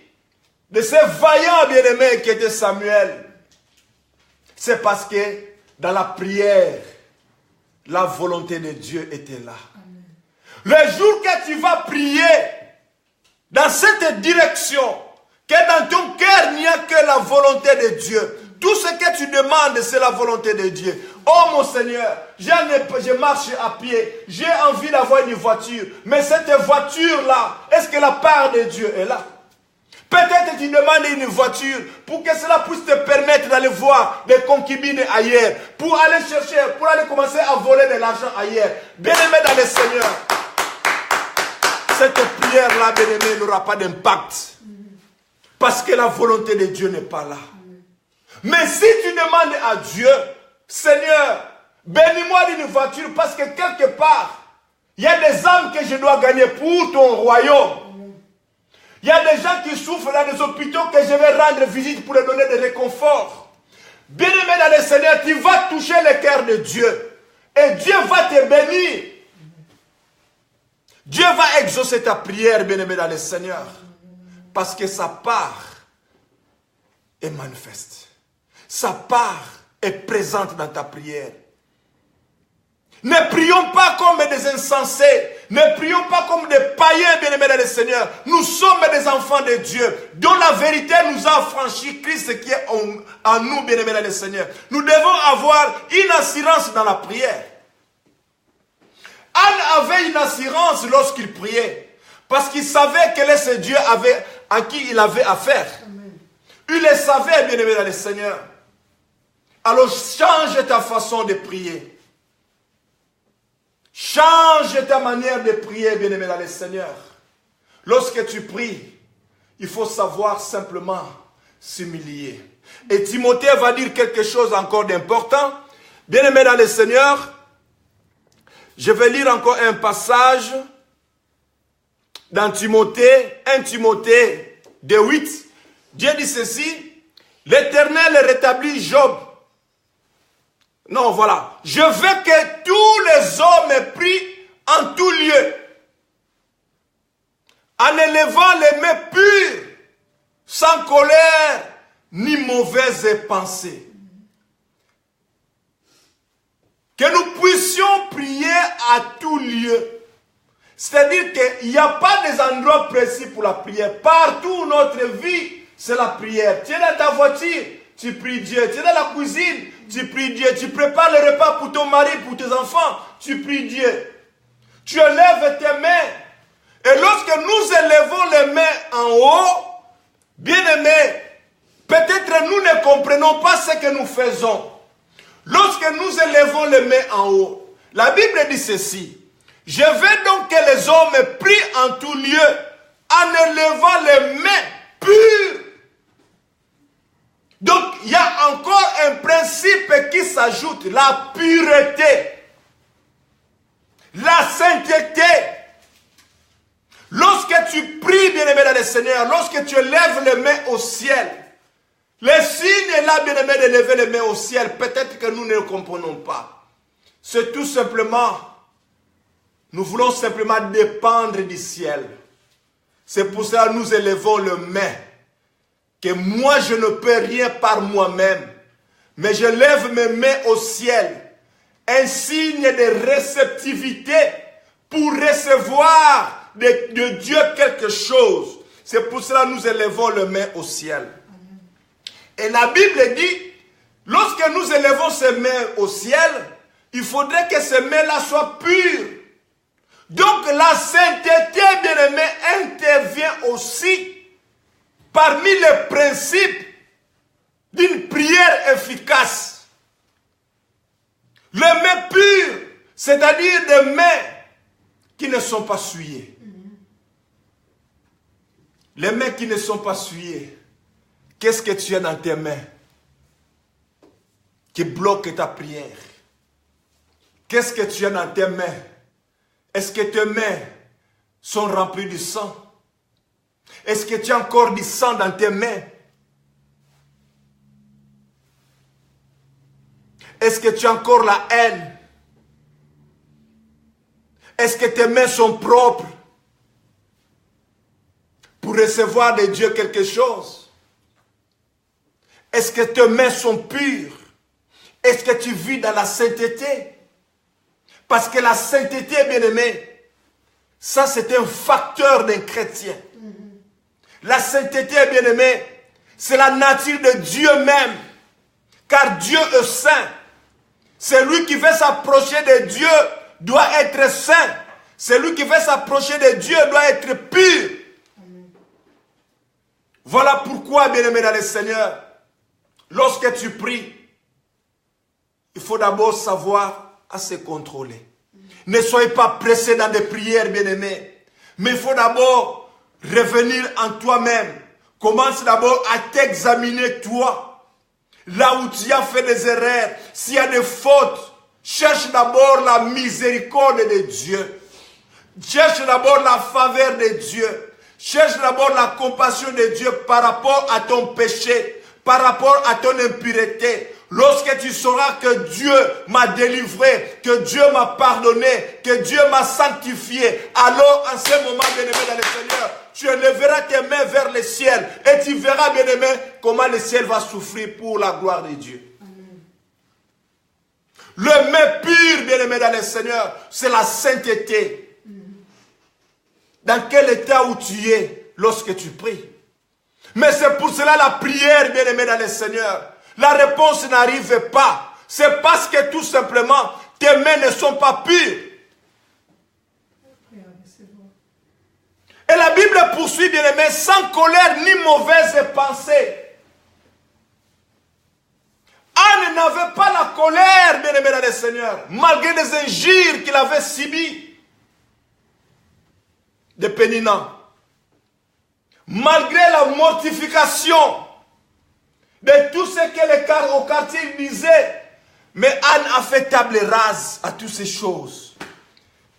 de ce vaillant bien-aimé qui était Samuel. C'est parce que dans la prière, la volonté de Dieu était là. Amen. Le jour que tu vas prier dans cette direction, que dans ton cœur il n'y a que la volonté de Dieu. Tout ce que tu demandes, c'est la volonté de Dieu. Oh mon Seigneur, je marche à pied, j'ai envie d'avoir une voiture, mais cette voiture-là, est-ce que la part de Dieu est là? Peut-être tu demandes une voiture pour que cela puisse te permettre d'aller voir des concubines ailleurs, pour aller chercher, pour aller commencer à voler de l'argent ailleurs. Bien-aimé dans le Seigneur, cette prière-là, bien-aimé, n'aura pas d'impact. Parce que la volonté de Dieu n'est pas là. Mais si tu demandes à Dieu, Seigneur, bénis-moi d'une voiture parce que quelque part, il y a des âmes que je dois gagner pour ton royaume. Il y a des gens qui souffrent dans des hôpitaux que je vais rendre visite pour leur donner des réconforts. Bien-aimé dans le Seigneur, tu vas toucher le cœur de Dieu. Et Dieu va te bénir. Dieu va exaucer ta prière, bien-aimé dans le Seigneur. Parce que sa part est manifeste. sa part est présente dans ta prière. Ne prions pas comme des insensés. Ne prions pas comme des païens, bien-aimés dans le Seigneur. Nous sommes des enfants de Dieu, dont la vérité nous a affranchis, Christ qui est en nous, bien-aimés dans le Seigneur. Nous devons avoir une assurance dans la prière. Anne avait une assurance lorsqu'il priait, parce qu'il savait quel est ce Dieu à qui il avait affaire. Amen. Il le savait, bien-aimé dans le Seigneur. Alors change ta façon de prier. Change ta manière de prier, bien-aimé dans le Seigneur. Lorsque tu pries, il faut savoir simplement s'humilier. Et Timothée va dire quelque chose encore d'important. Bien-aimé dans le Seigneur, je vais lire encore un passage dans Timothée, 1 Timothée 2:8. Dieu dit ceci: l'Éternel rétablit Job. Non, voilà. Je veux que tous les hommes prient en tout lieu, en élevant les mains pures, sans colère ni mauvaises pensées. Que nous puissions prier à tout lieu. C'est-à-dire qu'il n'y a pas des endroits précis pour la prière. Partout notre vie, c'est la prière. Tu es dans ta voiture, tu pries Dieu. Tu es dans la cuisine, tu pries Dieu. Tu prépares le repas pour ton mari, pour tes enfants, tu pries Dieu. Tu élèves tes mains. Et lorsque nous élevons les mains en haut, bien-aimés, peut-être nous ne comprenons pas ce que nous faisons. Lorsque nous élevons les mains en haut, la Bible dit ceci: je veux donc que les hommes prient en tout lieu, en élevant les mains pures. Donc, il y a encore un principe qui s'ajoute: la pureté, la sainteté. Lorsque tu pries, bien-aimé dans le Seigneur, lorsque tu lèves les mains au ciel, le signe est là, bien-aimé, de lever les mains au ciel. Peut-être que nous ne le comprenons pas. C'est tout simplement, nous voulons simplement dépendre du ciel. C'est pour ça que nous élevons les mains. Que moi, je ne peux rien par moi-même. Mais je lève mes mains au ciel. Un signe de réceptivité pour recevoir de Dieu quelque chose. C'est pour cela que nous élevons les mains au ciel. Et la Bible dit, lorsque nous élevons ces mains au ciel, il faudrait que ces mains-là soient pures. Donc la sainteté, bien-aimé, intervient aussi parmi les principes d'une prière efficace. Les mains pures, c'est-à-dire des mains qui ne sont pas souillées. Les mains qui ne sont pas souillées. Qu'est-ce que tu as dans tes mains qui bloque ta prière? Qu'est-ce que tu as dans tes mains? Est-ce que tes mains sont remplies de sang? Est-ce que tu as encore du sang dans tes mains? Est-ce que tu as encore la haine? Est-ce que tes mains sont propres pour recevoir de Dieu quelque chose? Est-ce que tes mains sont pures? Est-ce que tu vis dans la sainteté? Parce que la sainteté, bien-aimé, ça c'est un facteur d'un chrétien. La sainteté, bien-aimé, c'est la nature de Dieu même. Car Dieu est saint. Celui qui veut s'approcher de Dieu doit être saint. Celui qui veut s'approcher de Dieu doit être pur. Voilà pourquoi, bien-aimé dans le Seigneur, lorsque tu pries, il faut d'abord savoir à se contrôler. Ne soyez pas pressé dans des prières, bien-aimés. Mais il faut d'abord revenir en toi-même. Commence d'abord à t'examiner toi. Là où tu as fait des erreurs, s'il y a des fautes, cherche d'abord la miséricorde de Dieu. Cherche d'abord la faveur de Dieu. Cherche d'abord la compassion de Dieu par rapport à ton péché, par rapport à ton impureté. Lorsque tu sauras que Dieu m'a délivré, que Dieu m'a pardonné, que Dieu m'a sanctifié, alors en ce moment, bien-aimé dans le Seigneur, tu élèveras tes mains vers le ciel et tu verras, bien-aimé, comment le ciel va souffrir pour la gloire de Dieu. Amen. Le main pur, bien-aimé dans le Seigneur, c'est la sainteté. Dans quel état où tu es lorsque tu pries. Mais c'est pour cela la prière, bien-aimé dans le Seigneur. La réponse n'arrive pas. C'est parce que tout simplement, tes mains ne sont pas pures. Et la Bible poursuit, bien-aimé, sans colère ni mauvaise pensée. Anne n'avait pas la colère, bien-aimé dans le Seigneur, malgré les injures qu'il avait subies de Péninan. Malgré la mortification de tout ce que au quartier disait, mais Anne a fait table rase à toutes ces choses.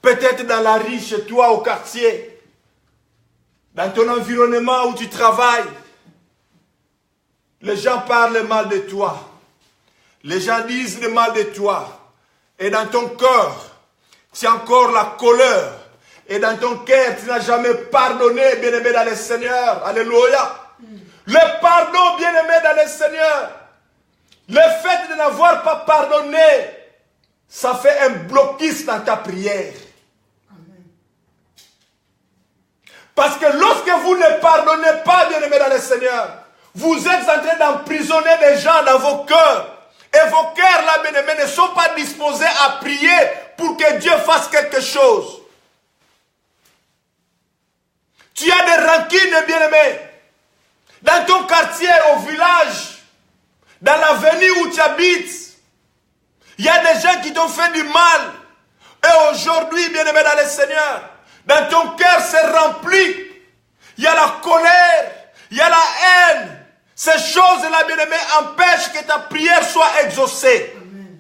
Peut-être dans la rue, chez toi, au quartier, dans ton environnement où tu travailles, les gens parlent mal de toi. Les gens disent le mal de toi. Et dans ton cœur, tu as encore la colère. Et dans ton cœur, tu n'as jamais pardonné, bien-aimé dans le Seigneur. Alléluia. Le pardon, bien-aimé dans le Seigneur. Le fait de n'avoir pas pardonné, ça fait un blocus dans ta prière. Amen. Parce que lorsque vous ne pardonnez pas, bien-aimé dans le Seigneur, vous êtes en train d'emprisonner des gens dans vos cœurs. Et vos cœurs, là, bien-aimés, ne sont pas disposés à prier pour que Dieu fasse quelque chose. Tu as des rancines, bien-aimés. Dans ton quartier, au village, dans l'avenue où tu habites, il y a des gens qui t'ont fait du mal. Et aujourd'hui, bien-aimé dans le Seigneur, dans ton cœur, c'est rempli. Il y a la colère, il y a la haine. Ces choses-là, bien-aimé, empêchent que ta prière soit exaucée. Amen.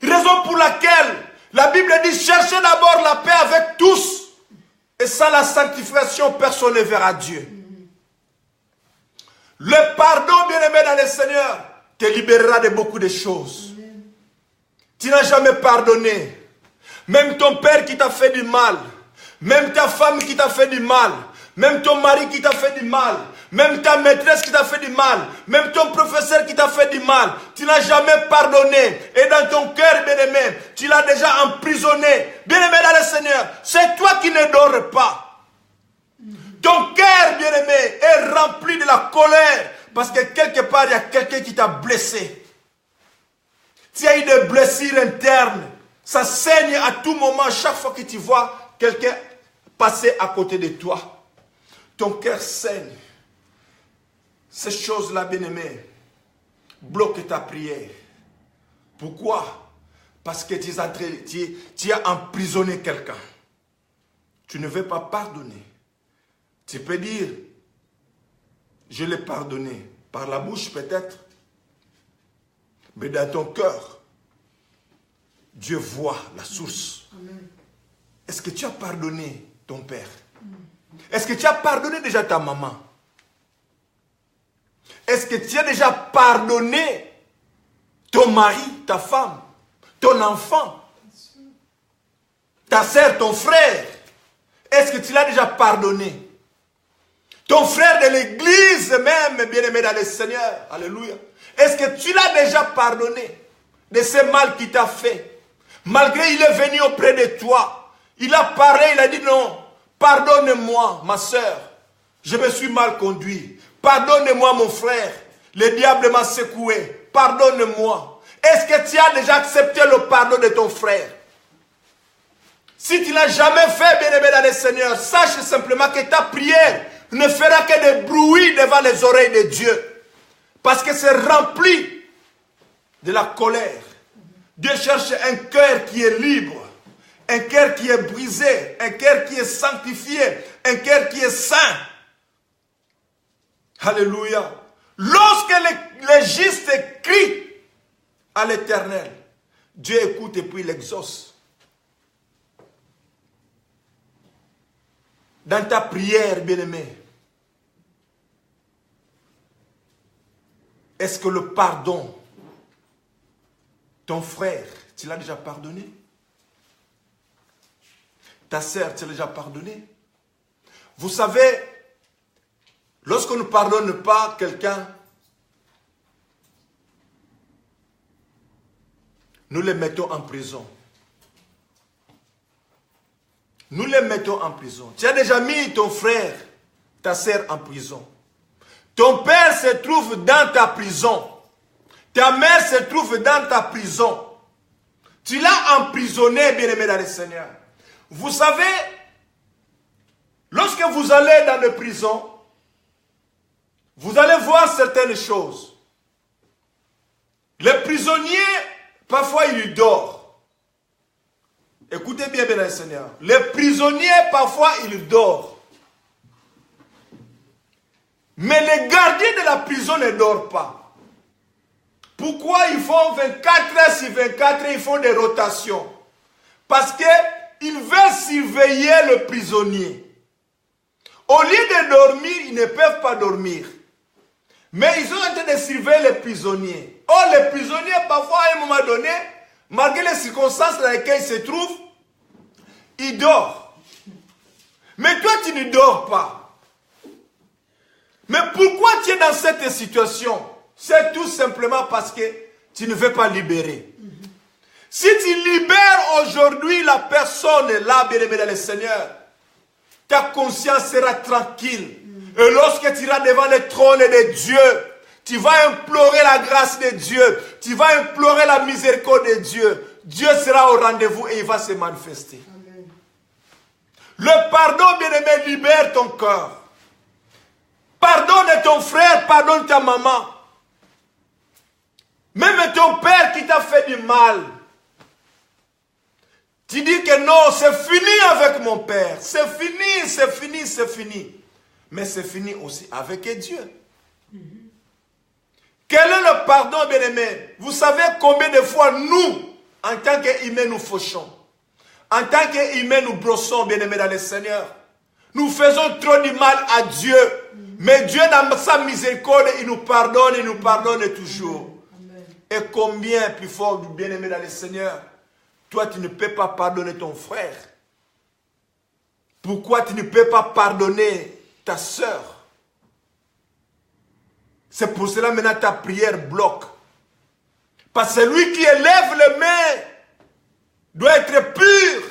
Raison pour laquelle la Bible dit, cherchez d'abord la paix avec tous. Et sans la sanctification, personne ne verra Dieu. Le pardon, bien-aimé dans le Seigneur, te libérera de beaucoup de choses. Amen. Tu n'as jamais pardonné. Même ton père qui t'a fait du mal, même ta femme qui t'a fait du mal, même ton mari qui t'a fait du mal, même ta maîtresse qui t'a fait du mal, même ton professeur qui t'a fait du mal, tu n'as jamais pardonné. Et dans ton cœur, bien-aimé, tu l'as déjà emprisonné. Bien-aimé dans le Seigneur, c'est toi qui ne dors pas. Ton cœur, bien-aimé, est rempli de la colère. Parce que quelque part, il y a quelqu'un qui t'a blessé. Tu as eu des blessures internes. Ça saigne à tout moment, chaque fois que tu vois quelqu'un passer à côté de toi. Ton cœur saigne. Ces choses-là, bien-aimé, bloquent ta prière. Pourquoi? Parce que tu as emprisonné quelqu'un. Tu ne veux pas pardonner. Tu peux dire, je l'ai pardonné. Par la bouche peut-être. Mais dans ton cœur, Dieu voit la source. Est-ce que tu as pardonné ton père? Est-ce que tu as pardonné déjà ta maman? Est-ce que tu as déjà pardonné ton mari, ta femme, ton enfant, ta soeur, ton frère? Est-ce que tu l'as déjà pardonné? Ton frère de l'église même, bien-aimé dans le Seigneur. Alléluia. Est-ce que tu l'as déjà pardonné de ce mal qu'il t'a fait? Malgré il est venu auprès de toi. Il a parlé, il a dit non. Pardonne-moi, ma soeur. Je me suis mal conduit. Pardonne-moi, mon frère. Le diable m'a secoué. Pardonne-moi. Est-ce que tu as déjà accepté le pardon de ton frère? Si tu n'as jamais fait, bien-aimé dans le Seigneur, sache simplement que ta prière ne fera que des bruits devant les oreilles de Dieu. Parce que c'est rempli de la colère. Dieu cherche un cœur qui est libre, un cœur qui est brisé, un cœur qui est sanctifié, un cœur qui est saint. Alléluia. Lorsque les justes crient à l'Éternel, Dieu écoute et puis l'exauce. Dans ta prière, bien-aimé, est-ce que le pardon Ton frère, tu l'as déjà pardonné? Ta sœur, tu l'as déjà pardonné? Vous savez, lorsqu'on ne pardonne pas quelqu'un, nous les mettons en prison. Nous les mettons en prison. Tu as déjà mis ton frère, ta sœur en prison. Ton père se trouve dans ta prison. Ta mère se trouve dans ta prison. Tu l'as emprisonné, bien-aimé dans le Seigneur. Vous savez, lorsque vous allez dans les prisons, vous allez voir certaines choses. Les prisonniers, parfois ils dorment. Écoutez bien, bien le Seigneur. Les prisonniers, parfois, ils dorment. Mais les gardiens de la prison ne dorment pas. Pourquoi ils font 24 heures sur 24 heures, ils font des rotations? Parce qu'ils veulent surveiller le prisonnier. Au lieu de dormir, ils ne peuvent pas dormir. Mais ils sont en train de surveiller les prisonniers. Or, les prisonniers, parfois, à un moment donné, malgré les circonstances dans lesquelles ils se trouvent, ils dorment. Mais toi, tu ne dors pas. Mais pourquoi tu es dans cette situation? C'est tout simplement parce que tu ne veux pas libérer. Si tu libères aujourd'hui la personne là, bien-aimé dans le Seigneur, ta conscience sera tranquille. Et lorsque tu iras devant le trône de Dieu, tu vas implorer la grâce de Dieu. Tu vas implorer la miséricorde de Dieu. Dieu sera au rendez-vous et il va se manifester. Amen. Le pardon, bien-aimé, libère ton cœur. Pardonne ton frère, pardonne ta maman. Même ton père qui t'a fait du mal. Tu dis que non, c'est fini avec mon père. C'est fini, c'est fini, c'est fini. Mais c'est fini aussi avec Dieu. Quel est le pardon, bien-aimé? Vous savez combien de fois nous, en tant qu'humains, nous fauchons. En tant qu'humains, nous brossons, bien-aimé dans le Seigneur. Nous faisons trop du mal à Dieu. Mais Dieu, dans sa miséricorde, il nous pardonne toujours. Amen. Et combien plus fort du bien-aimé dans le Seigneur, toi, tu ne peux pas pardonner ton frère. Pourquoi tu ne peux pas pardonner ta sœur? C'est pour cela maintenant ta prière bloque. Parce que celui qui élève les mains doit être pur,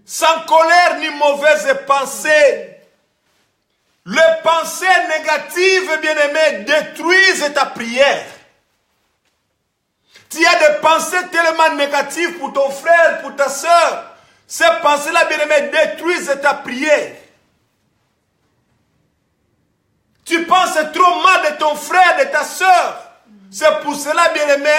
sans colère ni mauvaise pensée. Les pensées négatives, bien-aimés, détruisent ta prière. Tu as des pensées tellement négatives pour ton frère, pour ta soeur. Ces pensées-là, bien-aimés, détruisent ta prière. Tu penses trop mal de ton frère, de ta soeur. C'est pour cela, bien-aimé,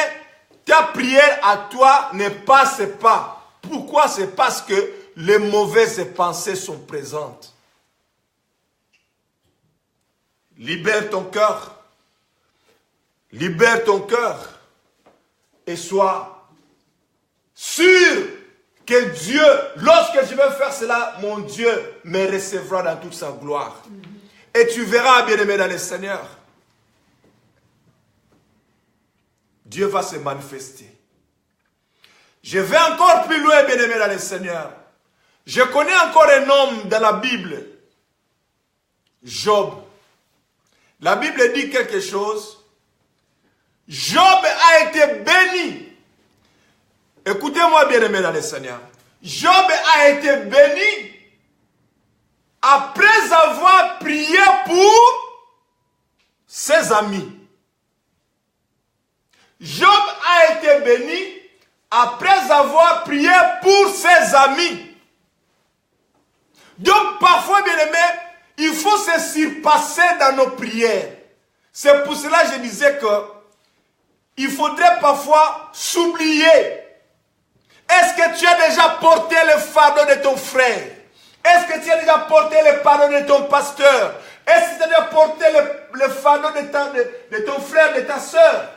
ta prière à toi ne passe pas. Pourquoi? C'est parce que les mauvaises pensées sont présentes. Libère ton cœur. Libère ton cœur. Et sois sûr que Dieu, lorsque je vais faire cela, mon Dieu me recevra dans toute sa gloire. Et tu verras, bien-aimé dans le Seigneur, Dieu va se manifester. Je vais encore plus loin, bien-aimé dans le Seigneur. Je connais encore un homme dans la Bible, Job. La Bible dit quelque chose. Job a été béni. Écoutez-moi, bien-aimé dans le Seigneur. Job a été béni après avoir prié pour ses amis. Job a été béni après avoir prié pour ses amis. Donc parfois, bien-aimé, il faut se surpasser dans nos prières. C'est pour cela que je disais que il faudrait parfois s'oublier. Est-ce que tu as déjà porté le fardeau de ton frère? Est-ce que tu as déjà porté le fardeau de ton pasteur? Est-ce que tu as déjà porté le fardeau de ton frère, de ta soeur?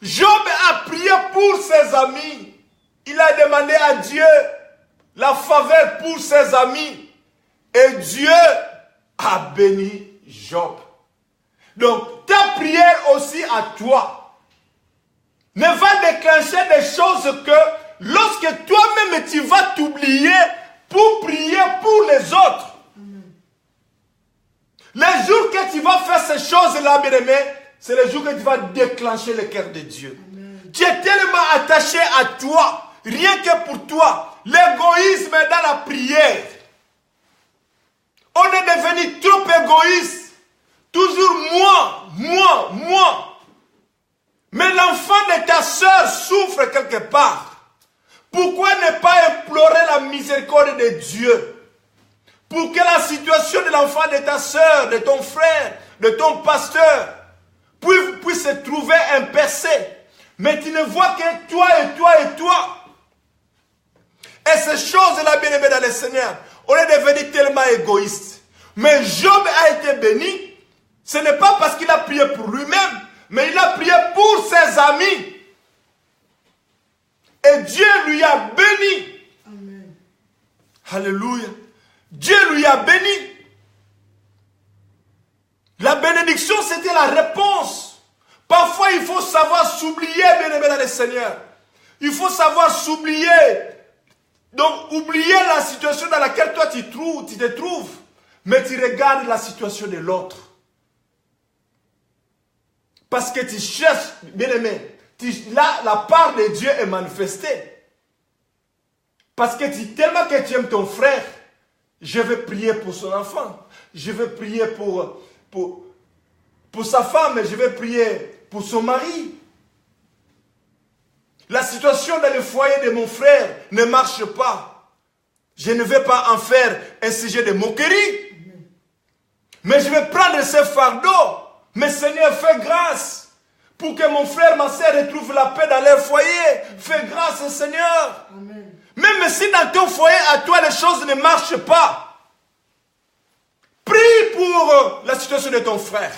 Job a prié pour ses amis. Il a demandé à Dieu la faveur pour ses amis. Et Dieu a béni Job. Donc, ta prière aussi à toi. ne va déclencher des choses que lorsque toi-même tu vas t'oublier pour prier pour les autres. Les jours que tu vas faire ces choses-là, bien-aimé, c'est les jours que tu vas déclencher le cœur de Dieu. Amen. Tu es tellement attaché à toi, rien que pour toi. L'égoïsme est dans la prière. On est devenu trop égoïste. Toujours moi. Mais l'enfant de ta soeur souffre quelque part. Pourquoi ne pas implorer la miséricorde de Dieu? Pour que la situation de l'enfant de ta soeur, de ton frère, de ton pasteur, puisse se trouver impercée. Mais tu ne vois que toi et toi et toi. Et ces choses-là, bien aimés dans le Seigneur, on est devenu tellement égoïste. Mais Job a été béni. Ce n'est pas parce qu'il a prié pour lui-même, mais il a prié pour ses amis. Et Dieu lui a béni. Amen. Alléluia. Dieu lui a béni. La bénédiction, c'était la réponse. Parfois, il faut savoir s'oublier, bien-aimé dans le Seigneur. Il faut savoir s'oublier. Donc, oublier la situation dans laquelle toi tu te trouves. Mais tu regardes la situation de l'autre. Parce que tu cherches, bien-aimé, là, la part de Dieu est manifestée. Parce que tellement que tu aimes ton frère, je vais prier pour son enfant. Je vais prier pour sa femme. Je vais prier pour son mari. La situation dans le foyer de mon frère ne marche pas. Je ne vais pas en faire un sujet de moquerie. Mais je vais prendre ce fardeau. Mais Seigneur, fais grâce pour que mon frère, ma soeur retrouvent la paix dans leur foyer. Fais grâce, Seigneur. Amen. Même si dans ton foyer, à toi, les choses ne marchent pas, prie pour la situation de ton frère.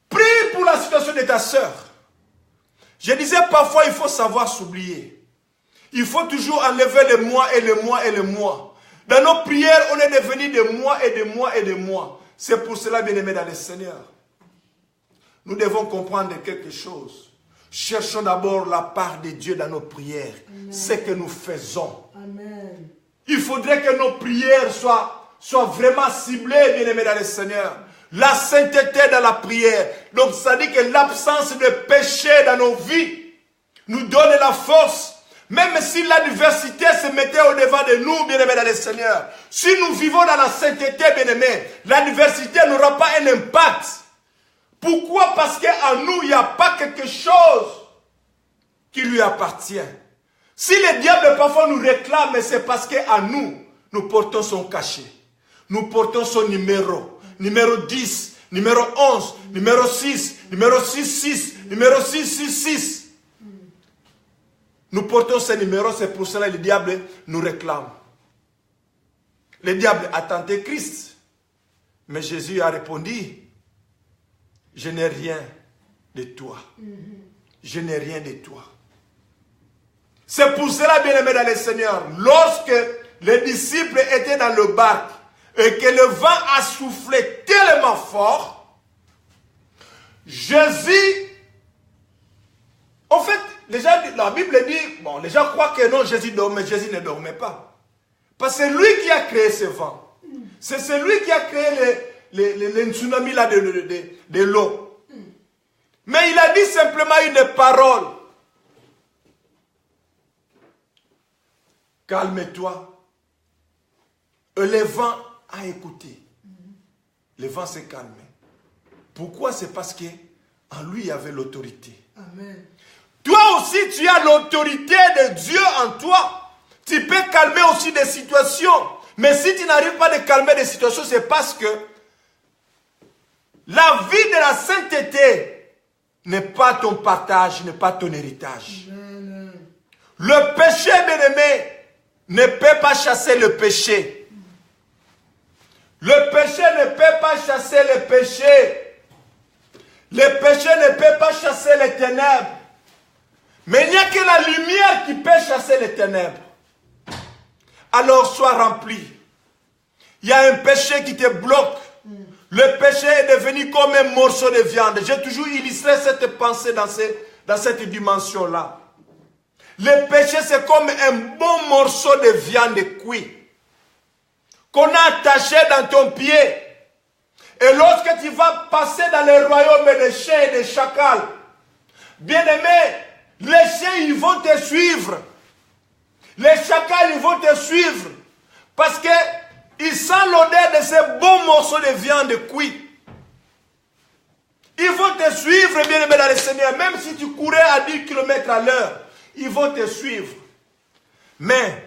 Prie pour la situation de ta soeur. Je disais parfois, il faut savoir s'oublier. Il faut toujours enlever le moi et le moi et le moi. Dans nos prières, on est devenu de moi et de moi et de moi. C'est pour cela, bien-aimés dans le Seigneur, nous devons comprendre quelque chose. Cherchons d'abord la part de Dieu dans nos prières. Amen. Ce que nous faisons. Amen. Il faudrait que nos prières soient vraiment ciblées, bien-aimés dans le Seigneur. La sainteté dans la prière. Donc ça dit que l'absence de péché dans nos vies nous donne la force. Même si l'adversité se mettait au-devant de nous, bien-aimés dans le Seigneur. Si nous vivons dans la sainteté, bien-aimés, l'adversité n'aura pas un impact. Pourquoi? Parce qu'en nous, il n'y a pas quelque chose qui lui appartient. Si le diable parfois nous réclame, c'est parce qu'en nous, nous portons son cachet. Nous portons son numéro. Numéro 10, numéro 11, numéro 6, numéro 6, numéro 6. Nous portons ce numéro, c'est pour cela que le diable nous réclame. Le diable a tenté Christ. Mais Jésus a répondu, je n'ai rien de toi. Je n'ai rien de toi. C'est pour cela, bien-aimés dans le Seigneur, lorsque les disciples étaient dans le bac et que le vent a soufflé tellement fort, Jésus, en fait, déjà, la Bible dit, bon, les gens croient que non, Jésus dormait, Jésus ne dormait pas. Parce que c'est lui qui a créé ce vent. C'est celui qui a créé les tsunamis là de l'eau. Mais il a dit simplement une parole. Calme-toi. Et le vent a écouté. Le vent s'est calmé. Pourquoi? C'est parce qu'en lui, il y avait l'autorité. Amen. Toi aussi, tu as l'autorité de Dieu en toi. Tu peux calmer aussi des situations. Mais si tu n'arrives pas à calmer des situations, c'est parce que la vie de la sainteté n'est pas ton partage, n'est pas ton héritage. Amen. Le péché, bien-aimé, ne peut pas chasser le péché. Le péché ne peut pas chasser le péché. Le péché ne peut pas chasser les ténèbres. Mais il n'y a que la lumière qui peut chasser les ténèbres. Alors sois rempli. Il y a un péché qui te bloque. Le péché est devenu comme un morceau de viande. J'ai toujours illustré cette pensée dans cette dimension-là. Le péché, c'est comme un bon morceau de viande cuite qu'on a attaché dans ton pied. Et lorsque tu vas passer dans le royaume des chiens et des chacals, bien-aimé, les chiens, ils vont te suivre. Les chacals, ils vont te suivre. Parce qu'ils sentent l'odeur de ces bons morceaux de viande cuite. Ils vont te suivre, bien-aimé dans le Seigneur. Même si tu courais à 10 km à l'heure, ils vont te suivre. Mais,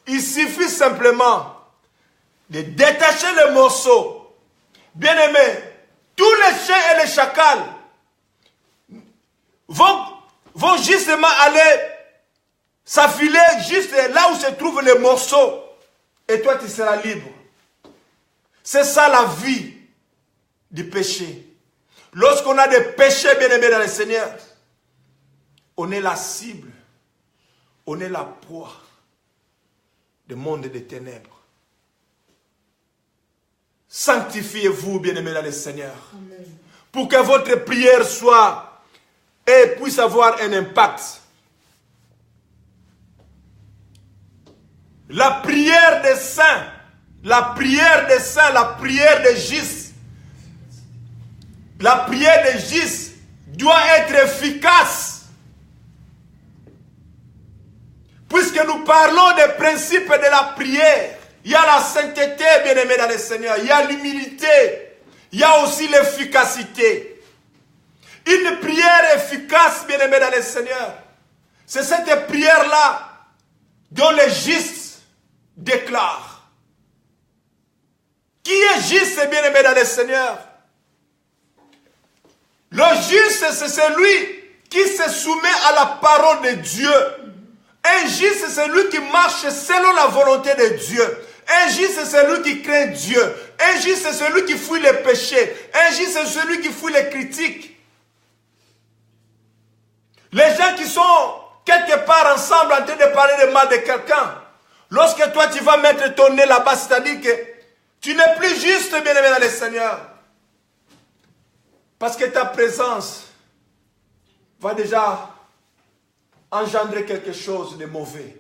il suffit simplement de détacher le morceau. Bien-aimé, tous les chiens et les chacals vont justement aller s'affiler juste là où se trouve le morceau. Et toi, tu seras libre. C'est ça la vie du péché. Lorsqu'on a des péchés, bien-aimés dans le Seigneur, on est la cible, on est la proie du monde des ténèbres. Sanctifiez-vous, bien-aimés dans le Seigneur, Amen. Pour que votre prière soit et puisse avoir un impact. La prière des saints, la prière des saints, la prière des justes, la prière des justes doit être efficace. Puisque nous parlons des principes de la prière, il y a la sainteté, bien-aimé dans le Seigneur, il y a l'humilité, il y a aussi l'efficacité. Une prière efficace, bien-aimé dans le Seigneur, c'est cette prière-là dont les justes déclarent. Qui est juste, bien-aimé dans le Seigneur? Le juste, c'est celui qui se soumet à la parole de Dieu. Un juste, c'est celui qui marche selon la volonté de Dieu. Un juste, c'est celui qui craint Dieu. Un juste, c'est celui qui fuit les péchés. Un juste, c'est celui qui fuit les critiques. Les gens qui sont quelque part ensemble en train de parler de mal de quelqu'un, lorsque toi tu vas mettre ton nez là-bas, c'est-à-dire que tu n'es plus juste, bien-aimé dans le Seigneur. Parce que ta présence va déjà engendrer quelque chose de mauvais.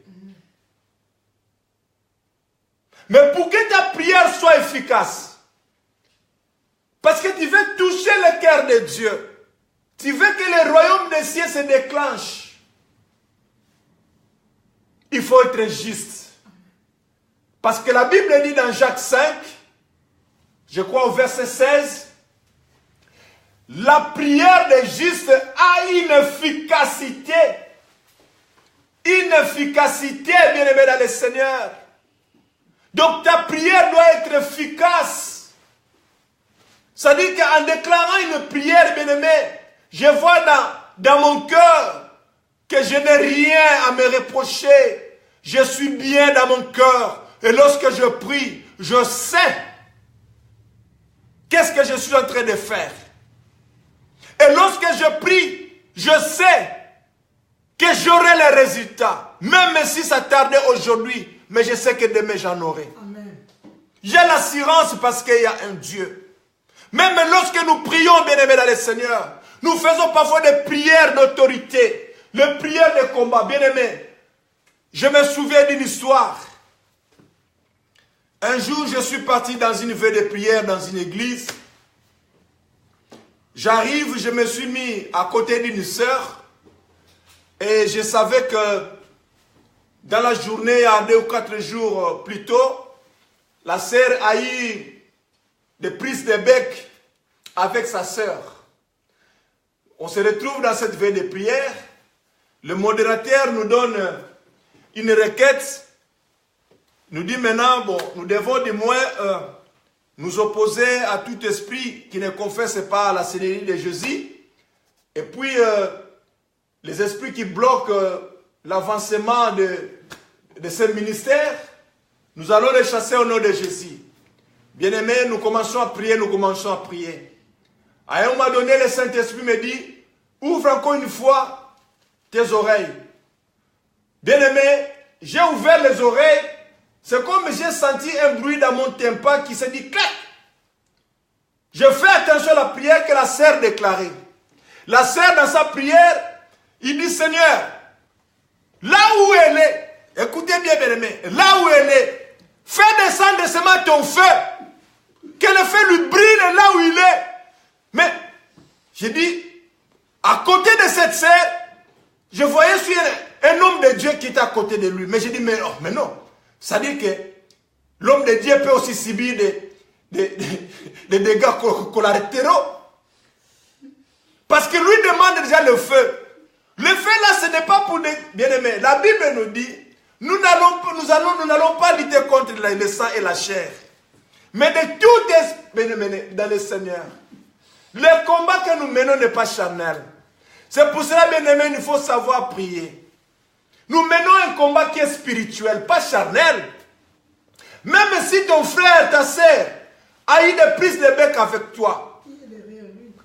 Mais pour que ta prière soit efficace, parce que tu veux toucher le cœur de Dieu, tu veux que le royaume des cieux se déclenche, il faut être juste. Parce que la Bible dit dans Jacques 5, je crois au verset 16, la prière des justes a une efficacité. Une efficacité, bien-aimé dans le Seigneur. Donc ta prière doit être efficace. Ça dit qu'en déclarant une prière, bien-aimé, je vois dans mon cœur que je n'ai rien à me reprocher. Je suis bien dans mon cœur. Et lorsque je prie, je sais qu'est-ce que je suis en train de faire. Et lorsque je prie, je sais que j'aurai les résultats. Même si ça tardait aujourd'hui, mais je sais que demain j'en aurai. J'ai l'assurance parce qu'il y a un Dieu. Même lorsque nous prions, bien-aimés dans le Seigneur, nous faisons parfois des prières d'autorité, des prières de combat. Bien-aimés, je me souviens d'une histoire. Un jour, je suis parti dans une veille de prière dans une église. J'arrive, je me suis mis à côté d'une sœur et je savais que dans la journée, à 2 ou 4 jours plus tôt, la sœur a eu des prises de bec avec sa sœur. On se retrouve dans cette veille de prière. Le modérateur nous donne une requête. Nous dit maintenant, bon, nous devons du moins nous opposer à tout esprit qui ne confesse pas la Seigneurie de Jésus. Et puis, les esprits qui bloquent l'avancement de ce ministère, nous allons les chasser au nom de Jésus. Bien-aimés, nous commençons à prier, À un moment donné, le Saint-Esprit me dit, ouvre encore une fois tes oreilles. Bien-aimé, j'ai ouvert les oreilles. C'est comme j'ai senti un bruit dans mon tympan qui s'est dit clac. Je fais attention à la prière que la sœur déclarait. La sœur dans sa prière Il dit, Seigneur, là où elle est, écoutez bien, bien aimé, là où elle est, fais descendre seulement ton feu, que le feu lui brille là où il est. Mais, j'ai dit, à côté de cette sœur, je voyais sur un homme de Dieu qui était à côté de lui. Mais j'ai dit, mais non. Ça veut dire que l'homme de Dieu peut aussi subir des dégâts collatéraux. Parce que lui demande déjà le feu. Le feu là, ce n'est pas pour des bien-aimés. La Bible nous dit, nous n'allons pas lutter contre le sang et la chair. Mais de tout bien-aimés dans le Seigneur. Le combat que nous menons n'est pas charnel. C'est pour cela, bien-aimés, il faut savoir prier. Nous menons un combat qui est spirituel, pas charnel. Même si ton frère, ta sœur, a eu des prises de bec avec toi,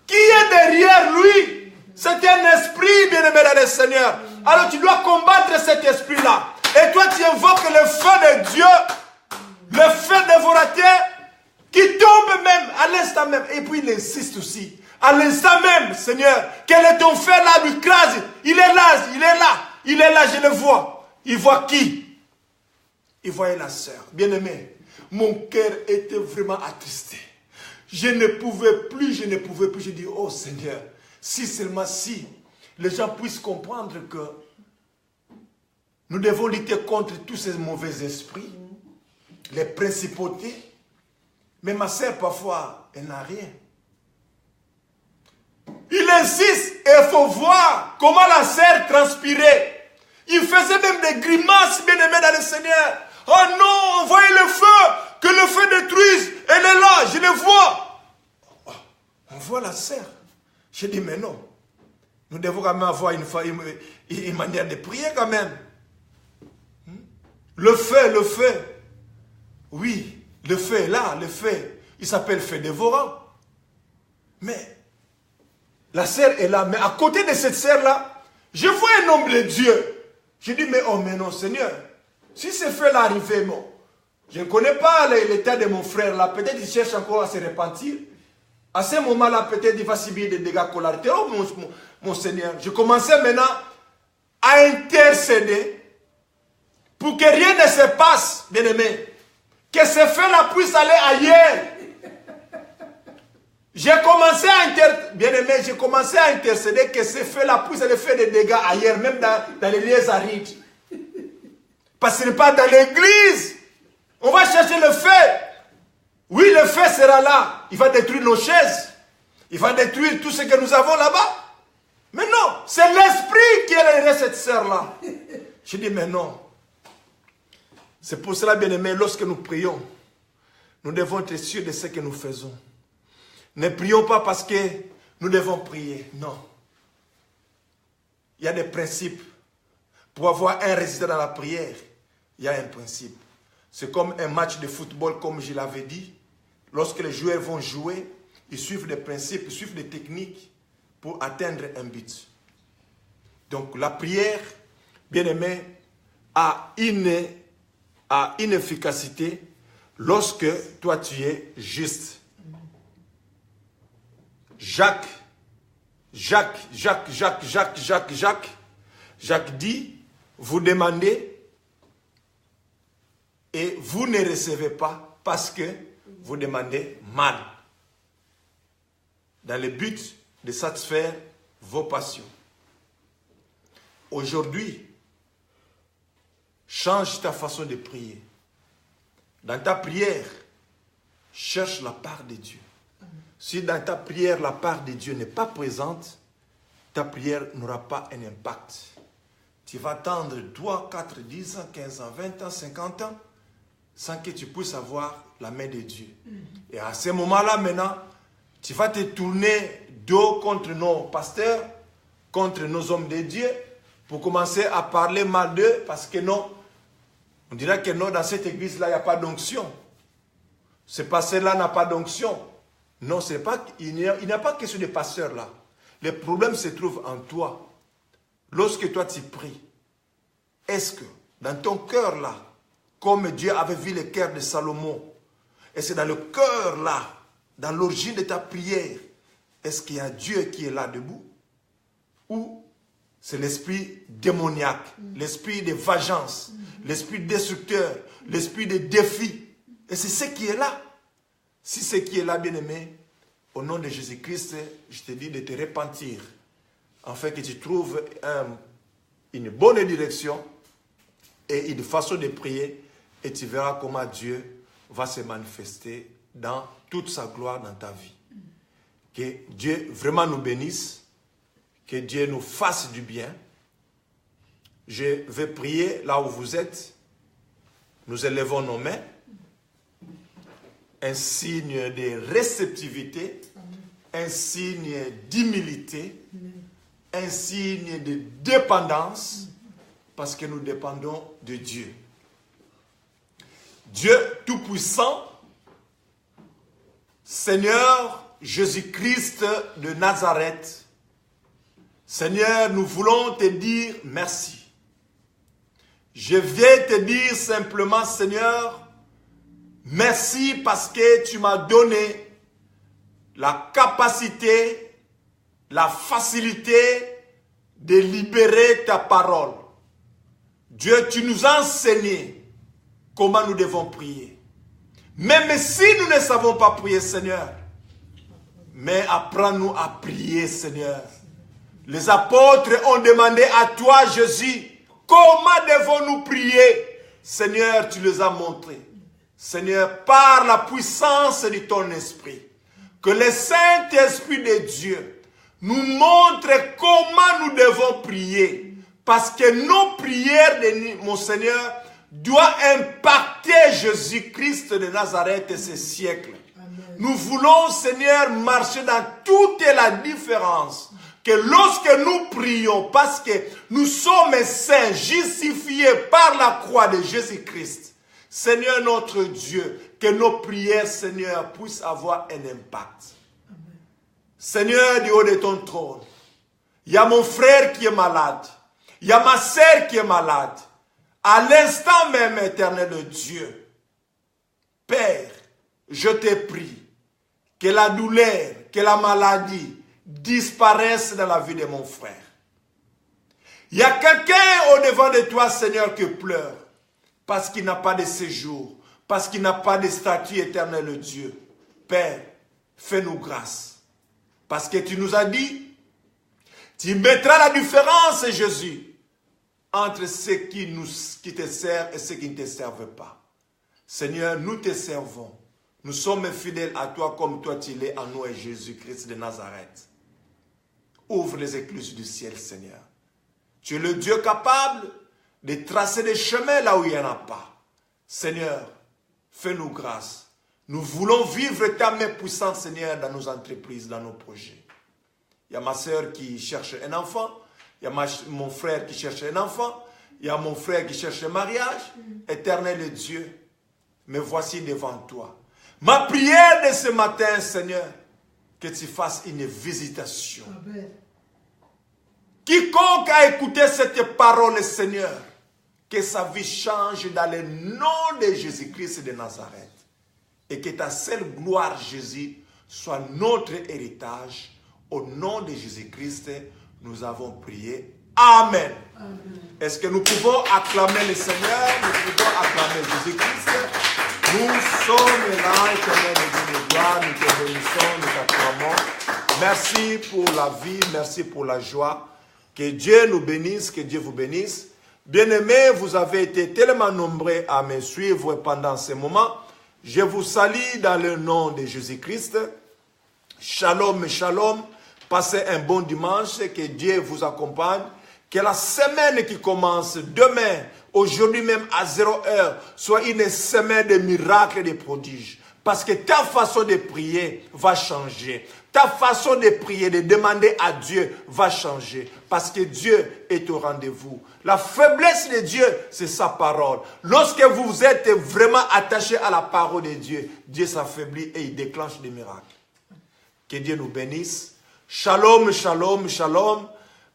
qui est derrière lui? C'est un esprit, bien-aimé dans le Seigneur. Alors tu dois combattre cet esprit-là. Et toi, tu invoques le feu de Dieu, le feu dévorateur, qui tombe même à l'instant même. Et puis il insiste aussi. À l'instant même, Seigneur, quel est ton feu là, lui crase? Il est là, il est là, il est là, je le vois. Il voit qui? Il voyait la sœur. Bien-aimé, mon cœur était vraiment attristé. Je ne pouvais plus. Je dis, oh Seigneur, si seulement si les gens puissent comprendre que nous devons lutter contre tous ces mauvais esprits, les principautés. Mais ma sœur, parfois, elle n'a rien. Il insiste et il faut voir comment la sœur transpirait. Il faisait même des grimaces, bien-aimés dans le Seigneur. Oh non, envoyez le feu, que le feu détruise. Elle est là, je le vois. Oh, on voit la sœur. Je dis, mais non. Nous devons quand même avoir une manière de prier quand même. Le feu. Oui, le feu est là, le feu. Il s'appelle feu dévorant. Mais la sœur est là. Mais à côté de cette sœur-là, je vois un homme de Dieu. Je dis, mais non, Seigneur. Si ce feu-là arrivait, bon, je ne connais pas l'état de mon frère là. Peut-être qu'il cherche encore à se repentir. À ce moment-là, peut-être il va subir des dégâts collatéraux, mon Seigneur. Je commençais maintenant à intercéder pour que rien ne se passe, bien-aimé. Que ce feu-là puisse aller ailleurs. J'ai commencé à intercéder que ce feu-là puisse aller faire des dégâts ailleurs, même dans les lieux arides. Parce que ce n'est pas dans l'église. On va chercher le feu. Oui, le feu sera là. Il va détruire nos chaises. Il va détruire tout ce que nous avons là-bas. Mais non, c'est l'esprit qui est derrière cette sœur-là. Je dis, mais non. C'est pour cela, bien-aimés, lorsque nous prions, nous devons être sûrs de ce que nous faisons. Ne prions pas parce que nous devons prier. Non. Il y a des principes. Pour avoir un résultat dans la prière, il y a un principe. C'est comme un match de football, comme je l'avais dit. Lorsque les joueurs vont jouer, ils suivent des principes, ils suivent des techniques pour atteindre un but. Donc la prière, bien aimé, a une efficacité lorsque toi tu es juste. Jacques dit, vous demandez et vous ne recevez pas parce que vous demandez mal. Dans le but de satisfaire vos passions. Aujourd'hui, change ta façon de prier. Dans ta prière, cherche la part de Dieu. Si dans ta prière, la part de Dieu n'est pas présente, ta prière n'aura pas un impact. Tu vas attendre 3, 4, 10 ans, 15 ans, 20 ans, 50 ans, sans que tu puisses avoir la main de Dieu. Et à ce moment-là, maintenant, tu vas te tourner dos contre nos pasteurs, contre nos hommes de Dieu, pour commencer à parler mal d'eux, parce que non, on dirait que non, dans cette église-là, il n'y a pas d'onction. Ce pasteur-là n'a pas d'onction. Non, il n'y a pas question de pasteur là. Le problème se trouve en toi. Lorsque toi tu pries, est-ce que dans ton cœur là, comme Dieu avait vu le cœur de Salomon, et c'est dans le cœur là, dans l'origine de ta prière, est-ce qu'il y a Dieu qui est là debout? Ou c'est l'esprit démoniaque, l'esprit de vengeance, l'esprit destructeur, l'esprit de défi. Et c'est ce qui est là. Si ce qui est là, bien-aimé, au nom de Jésus-Christ, je te dis de te repentir, afin que tu trouves une bonne direction et une façon de prier, et tu verras comment Dieu va se manifester dans toute sa gloire dans ta vie. Que Dieu vraiment nous bénisse, que Dieu nous fasse du bien. Je vais prier là où vous êtes. Nous élevons nos mains. Un signe de réceptivité, un signe d'humilité, un signe de dépendance, parce que nous dépendons de Dieu. Dieu Tout-Puissant, Seigneur Jésus-Christ de Nazareth, Seigneur, nous voulons te dire merci. Je viens te dire simplement, Seigneur, merci parce que tu m'as donné la capacité, la facilité de libérer ta parole. Dieu, tu nous as enseigné comment nous devons prier. Même si nous ne savons pas prier, Seigneur, mais apprends-nous à prier, Seigneur. Les apôtres ont demandé à toi, Jésus, comment devons-nous prier? Seigneur, tu les as montrés. Seigneur, par la puissance de ton esprit, que le Saint-Esprit de Dieu nous montre comment nous devons prier. Parce que nos prières, mon Seigneur, doivent impacter Jésus-Christ de Nazareth et ce siècle. Amen. Nous voulons, Seigneur, marcher dans toute la différence. Que lorsque nous prions, parce que nous sommes saints, justifiés par la croix de Jésus-Christ, Seigneur notre Dieu, que nos prières, Seigneur, puissent avoir un impact. Amen. Seigneur, du haut de ton trône, il y a mon frère qui est malade. Il y a ma sœur qui est malade. À l'instant même, éternel Dieu, Père, je te prie que la douleur, que la maladie disparaisse dans la vie de mon frère. Il y a quelqu'un au-devant de toi, Seigneur, qui pleure parce qu'il n'a pas de séjour, parce qu'il n'a pas de statut éternel Dieu. Père, fais-nous grâce. Parce que tu nous as dit, tu mettras la différence, Jésus, entre ceux qui te servent et ceux qui ne te servent pas. Seigneur, nous te servons. Nous sommes fidèles à toi comme toi tu l'es en nous et Jésus-Christ de Nazareth. Ouvre les écluses du ciel, Seigneur. Tu es le Dieu capable de tracer des chemins là où il n'y en a pas. Seigneur, fais-nous grâce. Nous voulons vivre ta main puissante, Seigneur, dans nos entreprises, dans nos projets. Il y a ma soeur qui cherche un enfant. Il y a mon frère qui cherche un enfant. Il y a mon frère qui cherche un mariage. Éternel Dieu, me voici devant toi. Ma prière de ce matin, Seigneur, que tu fasses une visitation. Amen. Quiconque a écouté cette parole, Seigneur, que sa vie change dans le nom de Jésus-Christ de Nazareth. Et que ta seule gloire, Jésus, soit notre héritage. Au nom de Jésus-Christ, nous avons prié. Amen. Amen. Est-ce que nous pouvons acclamer le Seigneur? Nous pouvons acclamer Jésus-Christ. Nous sommes là, éternel Dieu de gloire, nous te bénissons, nous t'acclamons. Merci pour la vie, merci pour la joie. Que Dieu nous bénisse, que Dieu vous bénisse. Bien-aimés, vous avez été tellement nombreux à me suivre pendant ce moment. Je vous salue dans le nom de Jésus-Christ. Shalom, shalom. Passez un bon dimanche, que Dieu vous accompagne. Que la semaine qui commence demain, aujourd'hui même à 0h, soit une semaine de miracles et de prodiges. Parce que ta façon de prier va changer. Ta façon de prier, de demander à Dieu va changer. Parce que Dieu est au rendez-vous. La faiblesse de Dieu, c'est sa parole. Lorsque vous êtes vraiment attaché à la parole de Dieu, Dieu s'affaiblit et il déclenche des miracles. Que Dieu nous bénisse. Shalom, shalom, shalom.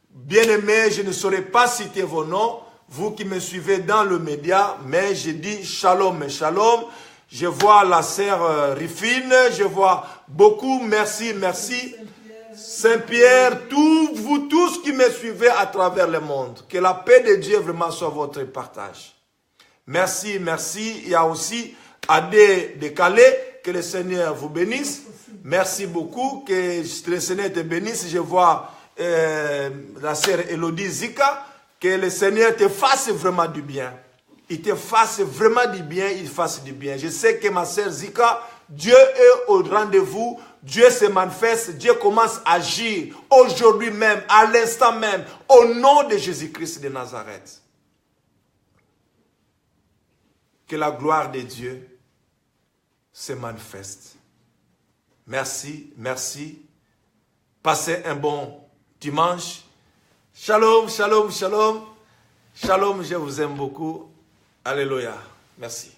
Bien-aimés, je ne saurais pas citer vos noms, vous qui me suivez dans le média, mais je dis shalom, shalom. Je vois la sœur Rifine, je vois beaucoup, merci, merci. Saint-Pierre, vous tous qui me suivez à travers le monde, que la paix de Dieu vraiment soit votre partage. Merci, merci. Il y a aussi Adé de Calais, que le Seigneur vous bénisse. Merci beaucoup, que le Seigneur te bénisse. Je vois la sœur Elodie Zika, que le Seigneur te fasse vraiment du bien. Il te fasse vraiment du bien, il fasse du bien. Je sais que ma sœur Zika, Dieu est au rendez-vous, Dieu se manifeste, Dieu commence à agir aujourd'hui même, à l'instant même, au nom de Jésus-Christ de Nazareth. Que la gloire de Dieu se manifeste. Merci, merci. Passez un bon dimanche. Shalom, shalom, shalom. Shalom, je vous aime beaucoup. Alléluia. Merci.